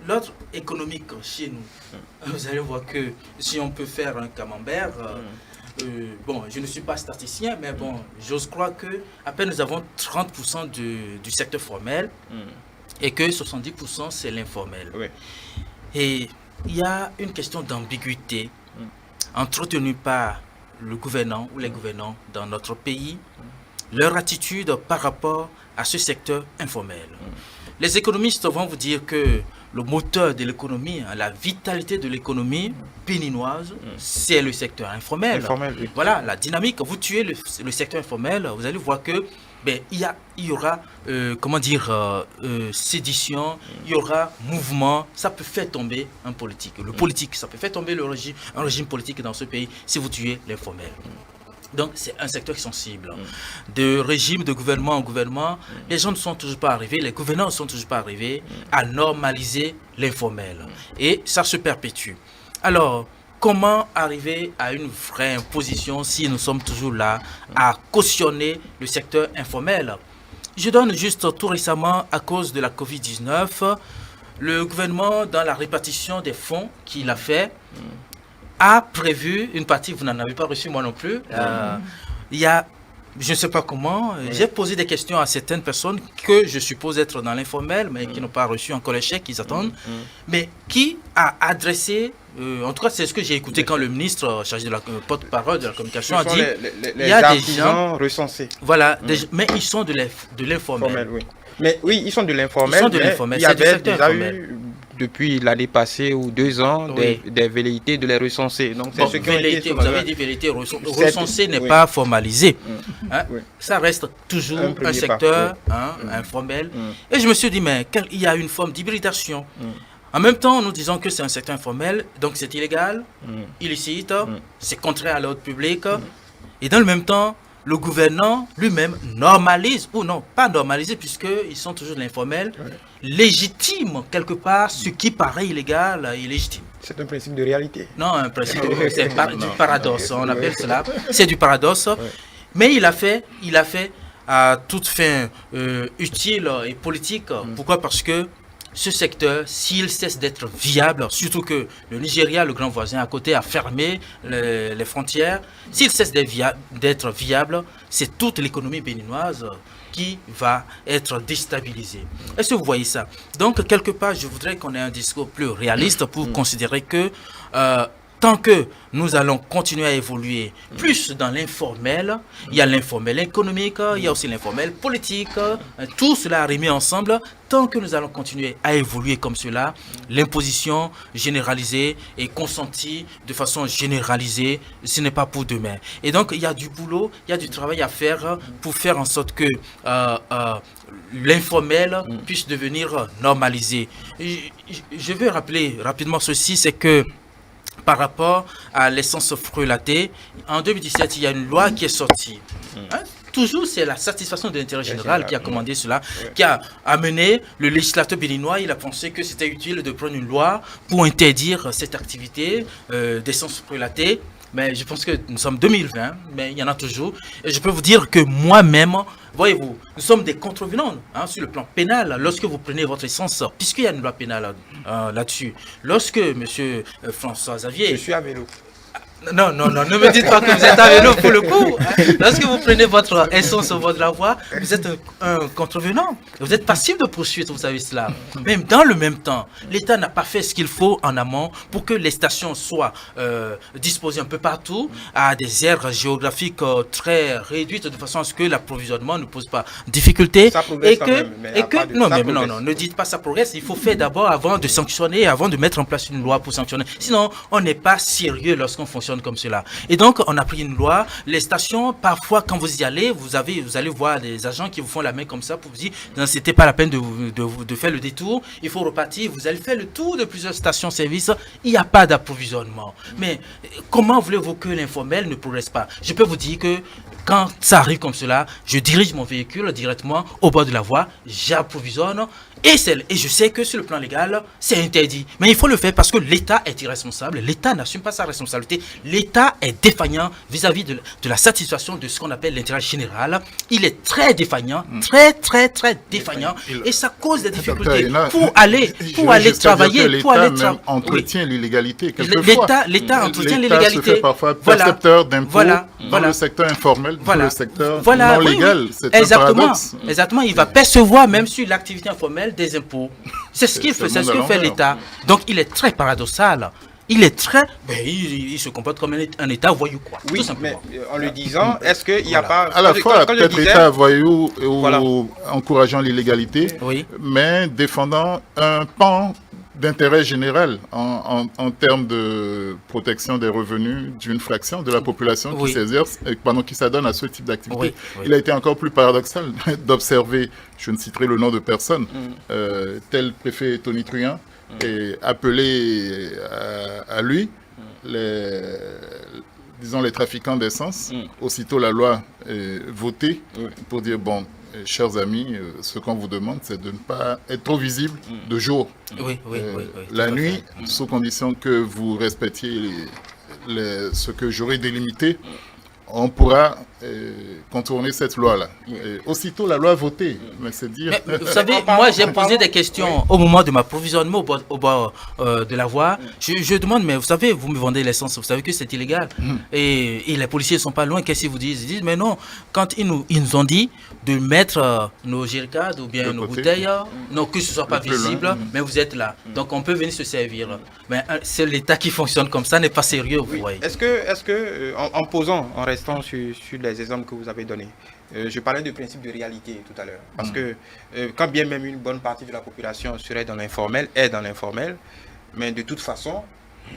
L'ordre économique chez nous, vous allez voir que si on peut faire un camembert, bon, je ne suis pas statisticien, mais bon, j'ose croire que à peine nous avons 30% du secteur formel et que 70% c'est l'informel. Oui. Et il y a une question d'ambiguïté entretenue par le gouvernant ou les gouvernants dans notre pays, leur attitude par rapport à ce secteur informel. Les économistes vont vous dire que le moteur de l'économie, la vitalité de l'économie béninoise, c'est le secteur informel. Oui. Voilà, la dynamique. Vous tuez le secteur informel, vous allez voir que il y aura, sédition, il y aura mouvement, ça peut faire tomber un politique. Le politique, ça peut faire tomber un régime politique dans ce pays si vous tuez l'informel. Donc, c'est un secteur sensible. De régime de gouvernement en gouvernement, les gens ne sont toujours pas arrivés, les gouvernants ne sont toujours pas arrivés à normaliser l'informel. Et ça se perpétue. Alors, comment arriver à une vraie imposition si nous sommes toujours là à cautionner le secteur informel? Je donne juste tout récemment, à cause de la Covid-19, le gouvernement, dans la répartition des fonds qu'il a fait, a prévu une partie, vous n'en avez pas reçu moi non plus, il y a, je ne sais pas comment, j'ai posé des questions à certaines personnes que je suppose être dans l'informel, mais qui n'ont pas reçu encore les chèques, ils attendent, mais qui a adressé, en tout cas c'est ce que j'ai écouté quand le ministre chargé de la porte-parole de la communication a dit, il y a des gens recensés. Voilà, mais ils sont de l'informel. Oui. Mais oui, ils sont de l'informel. Il y avait déjà eu, depuis l'année passée ou 2 ans, des velléités de les recenser. Donc, c'est ce qui velléité, vous avez dit velléité, recenser n'est pas formalisé. Ça reste toujours un secteur informel. Et je me suis dit, mais il y a une forme d'hybridation. En même temps, nous disons que c'est un secteur informel, donc c'est illégal, illicite, c'est contraire à l'ordre public. Et dans le même temps, le gouvernant lui-même normalise, ou non, pas normalisé, puisqu'ils sont toujours de l'informel, légitime quelque part ce qui paraît illégal et légitime. C'est un principe de réalité. Non, un principe c'est du paradoxe, on appelle cela. C'est du paradoxe. Mais il a fait à toute fin utile et politique. Pourquoi? Parce que ce secteur, s'il cesse d'être viable, surtout que le Nigeria, le grand voisin à côté, a fermé les frontières, s'il cesse d'être viable, c'est toute l'économie béninoise qui va être déstabilisée. Est-ce que vous voyez ça? Donc, quelque part, je voudrais qu'on ait un discours plus réaliste pour considérer que tant que nous allons continuer à évoluer plus dans l'informel, il y a l'informel économique, il y a aussi l'informel politique, tout cela arrimé ensemble, tant que nous allons continuer à évoluer comme cela, l'imposition généralisée et consentie de façon généralisée, ce n'est pas pour demain. Et donc, il y a du boulot, il y a du travail à faire pour faire en sorte que l'informel puisse devenir normalisé. Je veux rappeler rapidement ceci, c'est que par rapport à l'essence frulatée, en 2017, il y a une loi qui est sortie. Toujours, c'est la satisfaction de l'intérêt général qui a commandé cela, qui a amené le législateur béninois. Il a pensé que c'était utile de prendre une loi pour interdire cette activité d'essence frulatée. Mais je pense que nous sommes 2020, mais il y en a toujours. Et je peux vous dire que moi-même, voyez-vous, nous sommes des contrevenants sur le plan pénal. Lorsque vous prenez votre essence, puisqu'il y a une loi pénale là-dessus, lorsque M. François Xavier... Je suis à vélo. Non, ne me dites pas que vous êtes à vélo pour le coup. Lorsque vous prenez votre essence sur votre voie, vous êtes un contrevenant. Vous êtes passif de poursuite, vous savez cela. Même dans le même temps, l'État n'a pas fait ce qu'il faut en amont pour que les stations soient disposées un peu partout à des aires géographiques très réduites de façon à ce que l'approvisionnement ne pose pas difficulté. Ça progresse non, ne dites pas ça progresse. Il faut faire d'abord avant de sanctionner, avant de mettre en place une loi pour sanctionner. Sinon, on n'est pas sérieux lorsqu'on fonctionne fonctionne comme cela. Et donc, on a pris une loi. Les stations, parfois, quand vous y allez, vous allez voir des agents qui vous font la main comme ça pour vous dire, non, c'était pas la peine de faire le détour. Il faut repartir. Vous allez faire le tour de plusieurs stations-service. Il n'y a pas d'approvisionnement. Mais comment voulez-vous que l'informel ne progresse pas? Je peux vous dire que quand ça arrive comme cela, je dirige mon véhicule directement au bord de la voie, j'approvisionne et je sais que sur le plan légal, c'est interdit. Mais il faut le faire parce que l'État est irresponsable, l'État n'assume pas sa responsabilité, l'État est défaillant vis-à-vis de la satisfaction de ce qu'on appelle l'intérêt général. Il est très défaillant, très défaillant et ça cause des difficultés pour aller travailler, pour aller entretient l'illégalité quelquefois. L'État entretient l'illégalité. Se fait parfois percepteur d'impôts dans le secteur informel, dans le secteur non légal. C'est un paradoxe. Exactement, il va percevoir même sur l'activité informelle des impôts. C'est ce qu'il fait, c'est ce que fait l'État. Donc il est très paradoxal. Il se comporte comme un État voyou, quoi. Oui, mais en le disant, est-ce qu'il n'y a pas... À la fois, peut-être État voyou ou encourageant l'illégalité, mais défendant un pan d'intérêt général en termes de protection des revenus d'une fraction de la population qui s'exerce, qui s'adonne à ce type d'activité. Il a été encore plus paradoxal d'observer, je ne citerai le nom de personne, tel préfet Tony Truant, et appelé à lui les trafiquants d'essence. Aussitôt la loi est votée pour dire, bon, chers amis, ce qu'on vous demande, c'est de ne pas être trop visible de jour. La nuit, sous condition que vous respectiez ce que j'aurais délimité, on pourra contourner cette loi-là. Aussitôt la loi votée, mais c'est dire... Mais, vous savez, moi j'ai posé des questions au moment de m'approvisionnement au bord de la voie. Je demande, mais vous savez, vous me vendez l'essence, vous savez que c'est illégal. Et les policiers ne sont pas loin, qu'est-ce qu'ils vous disent? Ils disent, mais non, quand ils nous ont dit de mettre nos jerrycans ou bien nos bouteilles, non, que ce ne soit pas visible, mais vous êtes là. Donc on peut venir se servir. Mais c'est l'État qui fonctionne comme ça, n'est pas sérieux, vous voyez. Est-ce que en restant sur les exemples que vous avez donnés, je parlais du principe de réalité tout à l'heure. Parce que quand bien même une bonne partie de la population serait dans l'informel, mais de toute façon,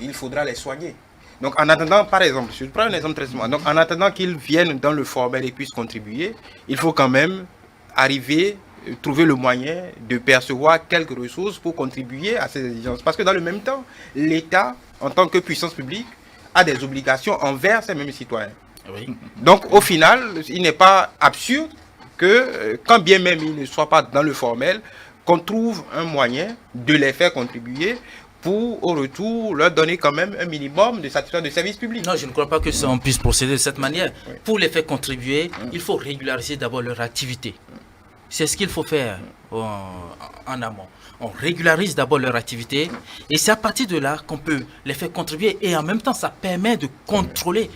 il faudra les soigner. Donc en attendant, par exemple, je prends un exemple très simple. Donc en attendant qu'ils viennent dans le formel et puissent contribuer, il faut quand même trouver le moyen de percevoir quelques ressources pour contribuer à ces exigences. Parce que dans le même temps, l'État, en tant que puissance publique, a des obligations envers ces mêmes citoyens. Donc au final, il n'est pas absurde que, quand bien même ils ne soient pas dans le formel, qu'on trouve un moyen de les faire contribuer pour, au retour, leur donner quand même un minimum de satisfaction de services publics. Non, je ne crois pas que on puisse procéder de cette manière. Pour les faire contribuer, il faut régulariser d'abord leur activité. C'est ce qu'il faut faire en amont. On régularise d'abord leur activité et c'est à partir de là qu'on peut les faire contribuer et en même temps ça permet de contrôler,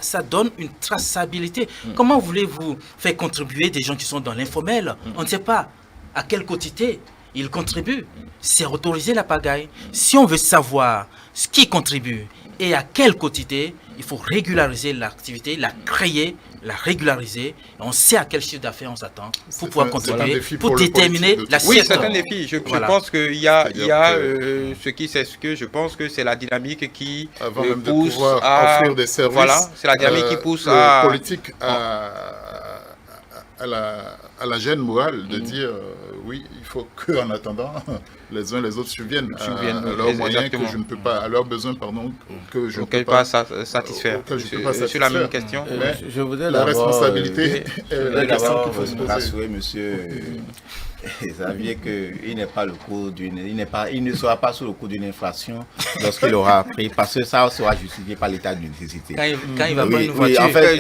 ça donne une traçabilité. Comment voulez-vous faire contribuer des gens qui sont dans l'informel? On ne sait pas à quelle quantité ils contribuent. C'est autoriser la pagaille. Si on veut savoir ce qui contribue et à quelle quantité, il faut régulariser l'activité, la créer, la régulariser. On sait à quel chiffre d'affaires on s'attend pour pouvoir contribuer, pour déterminer l'assiette. Oui, c'est un défi. Je pense qu'il y a je pense que c'est la dynamique qui pousse à offrir des services. Voilà, c'est la dynamique qui pousse politique à la gêne morale de dire oui, il faut qu'en attendant, les uns les autres subviennent à leurs moyens que je ne peux pas, à leurs besoins, pardon, que je ne peux pas satisfaire. Sur la même question. Je voudrais la responsabilité la question qu'il faut se rassurer, monsieur Xavier, qu'il n'est pas le coup il ne sera pas sous le coup d'une infraction lorsqu'il aura appris, parce que ça sera justifié par l'état de nécessité. Quand il va prendre une voiture. En fait,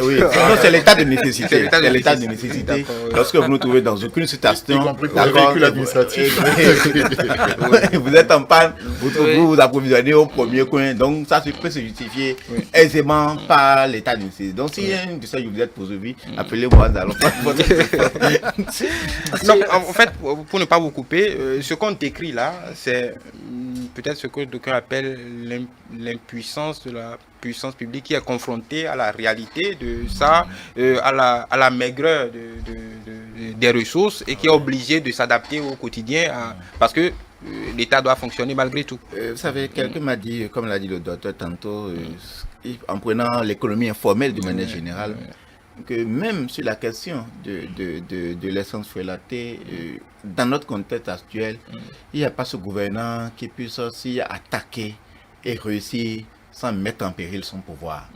c'est l'état de nécessité. C'est l'état de nécessité. Lorsque vous nous trouvez dans aucune station, y compris pour le véhicule administratif, vous êtes en panne, vous approvisionnez au premier coin, donc ça peut se justifier aisément par l'état de nécessité. Donc si un de ça vous êtes poursuivi, appelez-moi, alors non, en fait, pour ne pas vous couper, ce qu'on décrit là, c'est peut-être ce que d'aucuns appellent l'impuissance de la puissance publique qui est confrontée à la réalité de ça, à la maigreur des ressources et qui est obligée de s'adapter au quotidien. Parce que l'État doit fonctionner malgré tout. Vous savez, quelqu'un m'a dit, comme l'a dit le docteur tantôt, en prenant l'économie informelle de manière générale, que même sur la question de l'essence frelatée, dans notre contexte actuel, il n'y a pas ce gouvernant qui puisse aussi attaquer et réussir sans mettre en péril son pouvoir.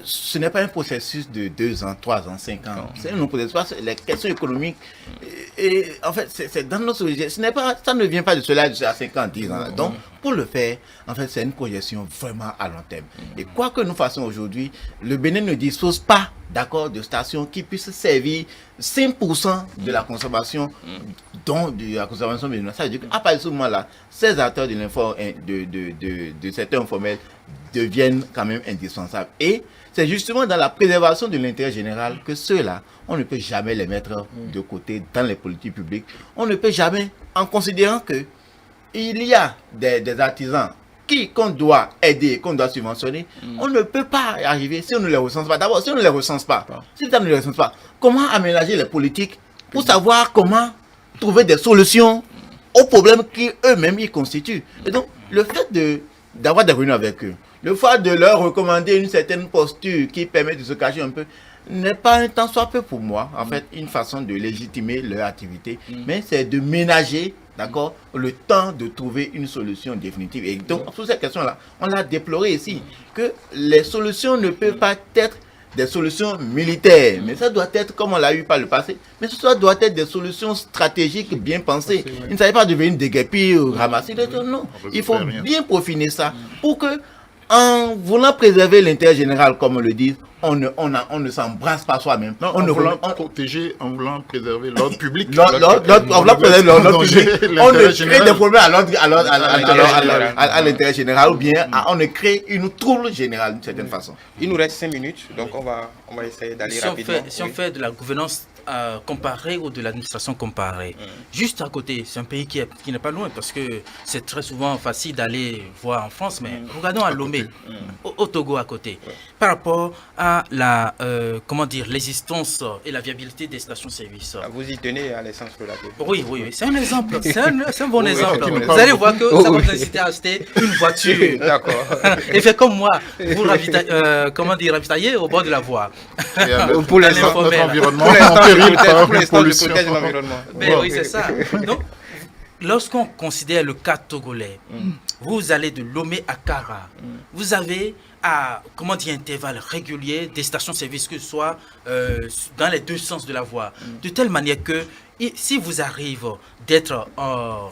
Ce n'est pas un processus de 2 ans, 3 ans, 5 ans. C'est un processus, les questions économiques. Et en fait, c'est dans notre société. Ça ne vient pas de cela à 5 ans, 10 ans. Donc, pour le faire, en fait, c'est une projection vraiment à long terme. Et quoi que nous fassions aujourd'hui, le Bénin ne dispose pas, d'accord, de stations qui puissent servir 5% de la consommation, de la consommation béninoise. Ça veut dire qu'à partir de ce moment-là, ces acteurs de secteur informel deviennent quand même indispensables. Et c'est justement dans la préservation de l'intérêt général que ceux-là, on ne peut jamais les mettre de côté dans les politiques publiques. On ne peut jamais, en considérant que il y a des artisans qu'on doit aider, qu'on doit subventionner, on ne peut pas y arriver si on ne les recense pas. D'abord, si on ne les recense pas, si l'État ne les recense pas, comment aménager les politiques pour savoir comment trouver des solutions aux problèmes qu'eux-mêmes ils constituent. Et donc, le fait d'avoir des réunions avec eux, le fait de leur recommander une certaine posture qui permet de se cacher un peu, n'est pas un tant soit peu pour moi, en fait, une façon de légitimer leur activité, mais c'est de ménager, d'accord, le temps de trouver une solution définitive. Et donc, sur cette question-là, on l'a déploré ici, que les solutions ne peuvent pas être des solutions militaires, mais ça doit être, comme on l'a eu par le passé, mais ça doit être des solutions stratégiques bien pensées. Il ne s'agit pas de venir déguerpir ou ramasser des trucs, non. Il faut bien peaufiner ça pour que, en voulant préserver l'intérêt général, comme on le dit, on ne s'embrasse pas soi-même. En voulant protéger, en voulant préserver l'ordre public. On voulant préserver l'ordre public. On ne crée des problèmes à l'intérêt général ou bien on ne crée une trouble générale d'une certaine façon. Il nous reste 5 minutes, donc on va essayer d'aller rapidement. Si on fait de la gouvernance comparée ou de l'administration comparée, juste à côté, c'est un pays qui n'est pas loin parce que c'est très souvent facile d'aller voir en France, mais regardons à Lomé, au Togo à côté, par rapport à l'existence et la viabilité des stations-service. Vous y tenez à l'essence frelatée. Oui, c'est un exemple, c'est un bon exemple. Vous allez voir que ça va vous inciter à acheter une voiture. D'accord. Et fait comme moi, vous ravitaillez au bord de la voie. Pour notre environnement, oui, c'est ça. Donc, lorsqu'on considère le cas togolais, vous allez de Lomé à Kara, vous avez à intervalles réguliers des stations-service, que ce soit dans les deux sens de la voie, de telle manière que si vous arrivez d'être en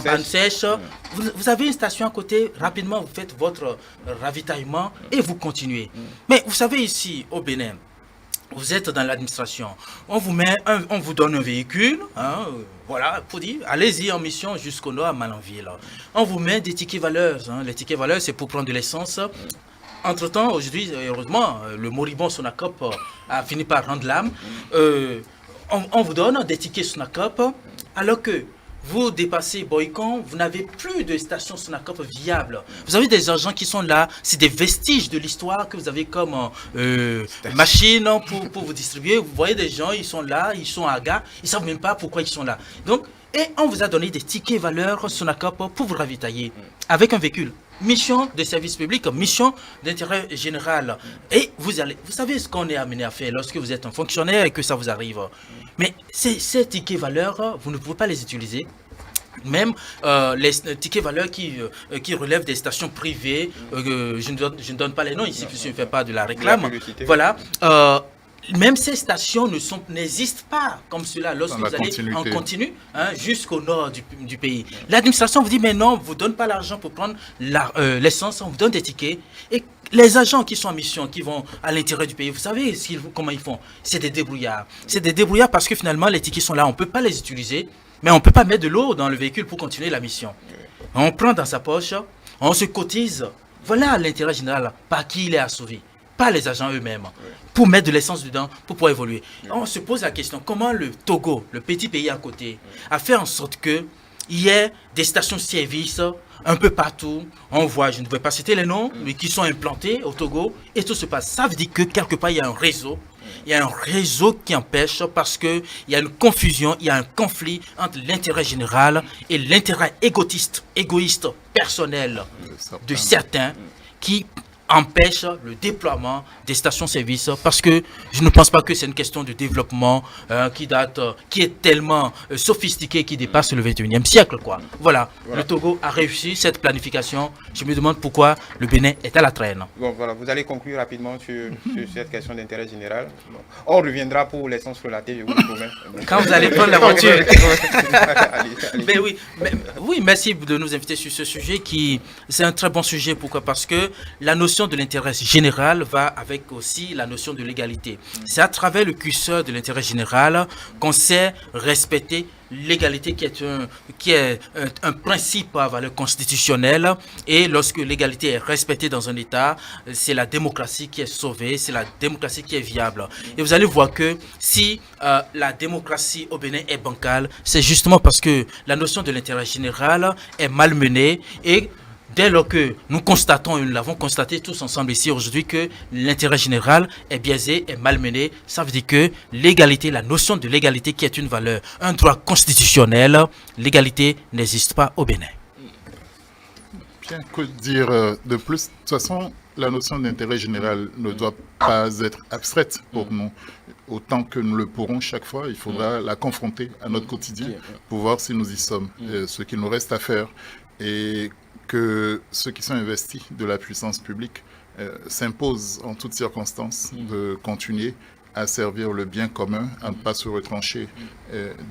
panne sèche, vous avez une station à côté, rapidement vous faites votre ravitaillement et vous continuez. Mais vous savez, ici au Bénin, vous êtes dans l'administration, on vous donne un véhicule, voilà, pour dire, allez-y en mission jusqu'au nord à Malanville. On vous met des tickets valeurs, les tickets valeurs c'est pour prendre de l'essence. Entre-temps, aujourd'hui, heureusement, le moribond Sonacop a fini par rendre l'âme. On vous donne des tickets Sonacop, alors que vous dépassez Boycon, vous n'avez plus de station Sonacop viable. Vous avez des agents qui sont là, c'est des vestiges de l'histoire que vous avez comme machine pour vous distribuer. Vous voyez des gens, ils sont là, ils sont à gare, ils ne savent même pas pourquoi ils sont là. Donc, et on vous a donné des tickets valeurs Sonacop pour vous ravitailler avec un véhicule. Mission de service public, mission d'intérêt général. Et vous savez ce qu'on est amené à faire lorsque vous êtes un fonctionnaire et que ça vous arrive. Mais ces tickets valeurs, vous ne pouvez pas les utiliser. Même les tickets valeurs qui relèvent des stations privées, je ne donne pas les noms ici puisque je ne fais pas de la réclame. Voilà. Même ces stations n'existent pas comme cela lorsque vous allez en continu jusqu'au nord du pays. L'administration vous dit mais non, on ne vous donne pas l'argent pour prendre l'essence, on vous donne des tickets. Et les agents qui sont en mission, qui vont à l'intérieur du pays, vous savez comment ils font? C'est des débrouillards. C'est des débrouillards parce que finalement les tickets sont là, on ne peut pas les utiliser, mais on ne peut pas mettre de l'eau dans le véhicule pour continuer la mission. On prend dans sa poche, on se cotise. Voilà l'intérêt général par qui il est assouvi. Pas les agents eux-mêmes, pour mettre de l'essence dedans, pour pouvoir évoluer. On se pose la question, comment le Togo, le petit pays à côté, a fait en sorte qu'il y ait des stations-service un peu partout. On voit, je ne vais pas citer les noms, mais qui sont implantés au Togo, et tout se passe. Ça veut dire que quelque part, il y a un réseau. il y a un réseau qui empêche parce qu'il y a une confusion, il y a un conflit entre l'intérêt général et l'intérêt égoïste, personnel de certains qui empêche le déploiement des stations-service parce que je ne pense pas que c'est une question de développement qui est tellement sophistiqué qui dépasse le 21e siècle, quoi. Voilà, le Togo a réussi cette planification. Je me demande pourquoi le Bénin est à la traîne. Bon, voilà, vous allez conclure rapidement sur cette question d'intérêt général. Bon. On reviendra pour l'essence relatée, je vous le promets. Quand vous allez prendre la voiture. allez. Mais oui, merci de nous inviter sur ce sujet c'est un très bon sujet. Pourquoi? Parce que la notion de l'intérêt général va avec aussi la notion de l'égalité. C'est à travers le curseur de l'intérêt général qu'on sait respecter l'égalité qui est un principe à valeur constitutionnelle, et lorsque l'égalité est respectée dans un État, c'est la démocratie qui est sauvée, c'est la démocratie qui est viable. Et vous allez voir que si la démocratie au Bénin est bancale, c'est justement parce que la notion de l'intérêt général est malmenée, et dès lors que nous constatons, et nous l'avons constaté tous ensemble ici aujourd'hui, que l'intérêt général est biaisé, est malmené, ça veut dire que l'égalité, la notion de l'égalité qui est une valeur, un droit constitutionnel, l'égalité n'existe pas au Bénin. Bien, que dire de plus? De toute façon, la notion d'intérêt général ne doit pas être abstraite pour nous. Autant que nous le pourrons chaque fois, il faudra la confronter à notre quotidien pour voir si nous y sommes. Ce qu'il nous reste à faire, et que ceux qui sont investis de la puissance publique s'imposent en toutes circonstances de continuer à servir le bien commun, à ne pas se retrancher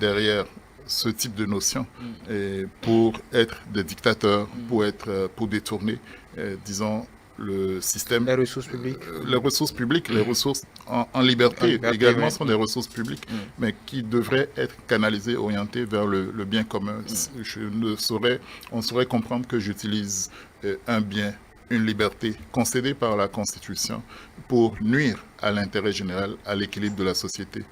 derrière ce type de notions pour être des dictateurs, pour détourner, disons, le système. Les ressources publiques. Les ressources publiques, les ressources en liberté également sont des ressources publiques, mais qui devraient être canalisées, orientées vers le bien commun. On saurait comprendre que j'utilise un bien, une liberté concédée par la Constitution pour nuire à l'intérêt général, à l'équilibre de la société.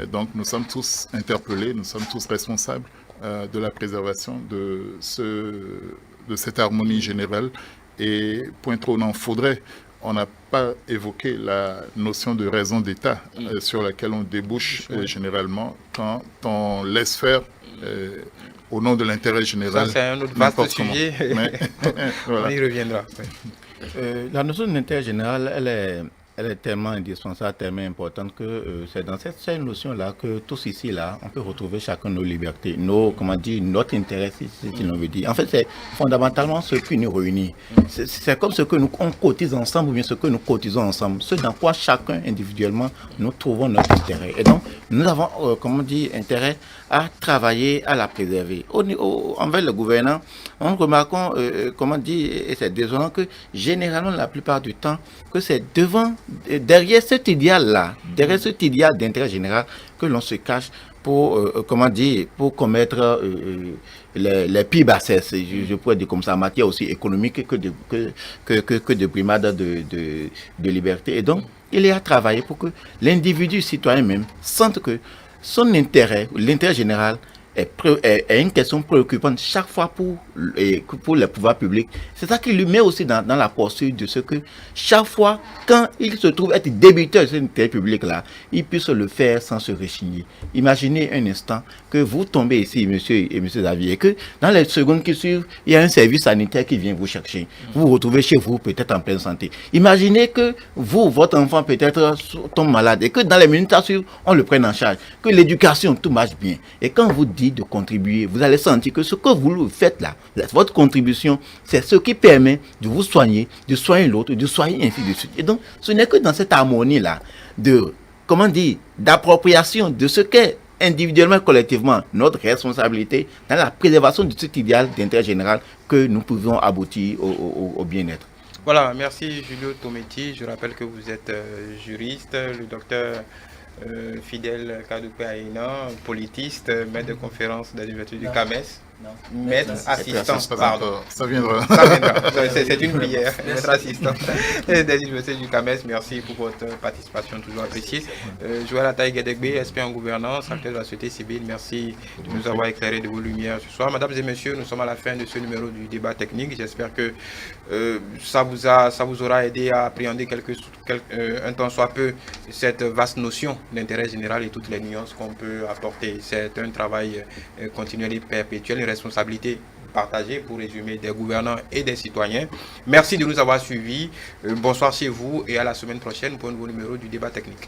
Donc nous sommes tous interpellés, nous sommes tous responsables de la préservation de cette harmonie générale. Et point trop n'en faudrait, on n'a pas évoqué la notion de raison d'État sur laquelle on débouche généralement quand on laisse faire au nom de l'intérêt général. Ça, c'est un autre vaste sujet. Voilà. On y reviendra. La notion d'intérêt général, elle est tellement indispensable, tellement importante que c'est dans cette notion-là que tous ici, là, on peut retrouver chacun nos libertés, notre intérêt, si l'on veut dire. En fait, c'est fondamentalement ce qui nous réunit. C'est comme ce que nous on cotise ensemble, ou bien ce que nous cotisons ensemble, ce dans quoi chacun individuellement nous trouvons notre intérêt. Et donc, nous avons, intérêt à travailler, à la préserver. Envers le gouvernant, on remarque, et c'est désolant que généralement, la plupart du temps, que c'est derrière cet idéal-là, derrière cet idéal d'intérêt général, que l'on se cache pour commettre les pires bassesses, je pourrais dire comme ça, en matière aussi économique que de brimade de liberté. Et donc, il est à travailler pour que l'individu citoyen même sente que son intérêt, l'intérêt général, est une question préoccupante chaque fois pour les pouvoirs publics. C'est ça qui lui met aussi dans la poursuite de ce que chaque fois, quand il se trouve être débiteur de cet intérêt public-là, il puisse le faire sans se rechigner. Imaginez un instant que vous tombez ici, monsieur Xavier, et que dans les secondes qui suivent, il y a un service sanitaire qui vient vous chercher. Vous vous retrouvez chez vous, peut-être en pleine santé. Imaginez que votre enfant peut-être tombe malade et que dans les minutes à suivre, on le prenne en charge. Que l'éducation, tout marche bien. Et quand vous dites de contribuer, vous allez sentir que ce que vous faites là, votre contribution, c'est ce qui permet de vous soigner, de soigner l'autre, de soigner ainsi de suite. Et donc, ce n'est que dans cette harmonie-là d'appropriation de ce qu'est individuellement, collectivement, notre responsabilité dans la préservation de cet idéal d'intérêt général que nous pouvons aboutir au bien-être. Voilà, merci Julio Tometti. Je rappelle que vous êtes juriste, le docteur Fidèle Kadoupe Aina, politiste, maître de conférence de l'université du CAMES. Maître assistant, pardon. Ça viendra. C'est une prière. Maître assistant. Denis José du CAMES, merci pour votre participation toujours appréciée. Joël Ataï Guédégbé, expert en gouvernance, acteur de la société civile, merci de nous avoir éclairé de vos lumières ce soir. Mesdames et messieurs, nous sommes à la fin de ce numéro du débat technique. J'espère que ça vous aura aidé à appréhender un temps soit peu cette vaste notion d'intérêt général et toutes les nuances qu'on peut apporter. C'est un travail continuel et perpétuel, une responsabilité partagée, pour résumer, des gouvernants et des citoyens. Merci de nous avoir suivis. Bonsoir chez vous et à la semaine prochaine pour un nouveau numéro du débat technique.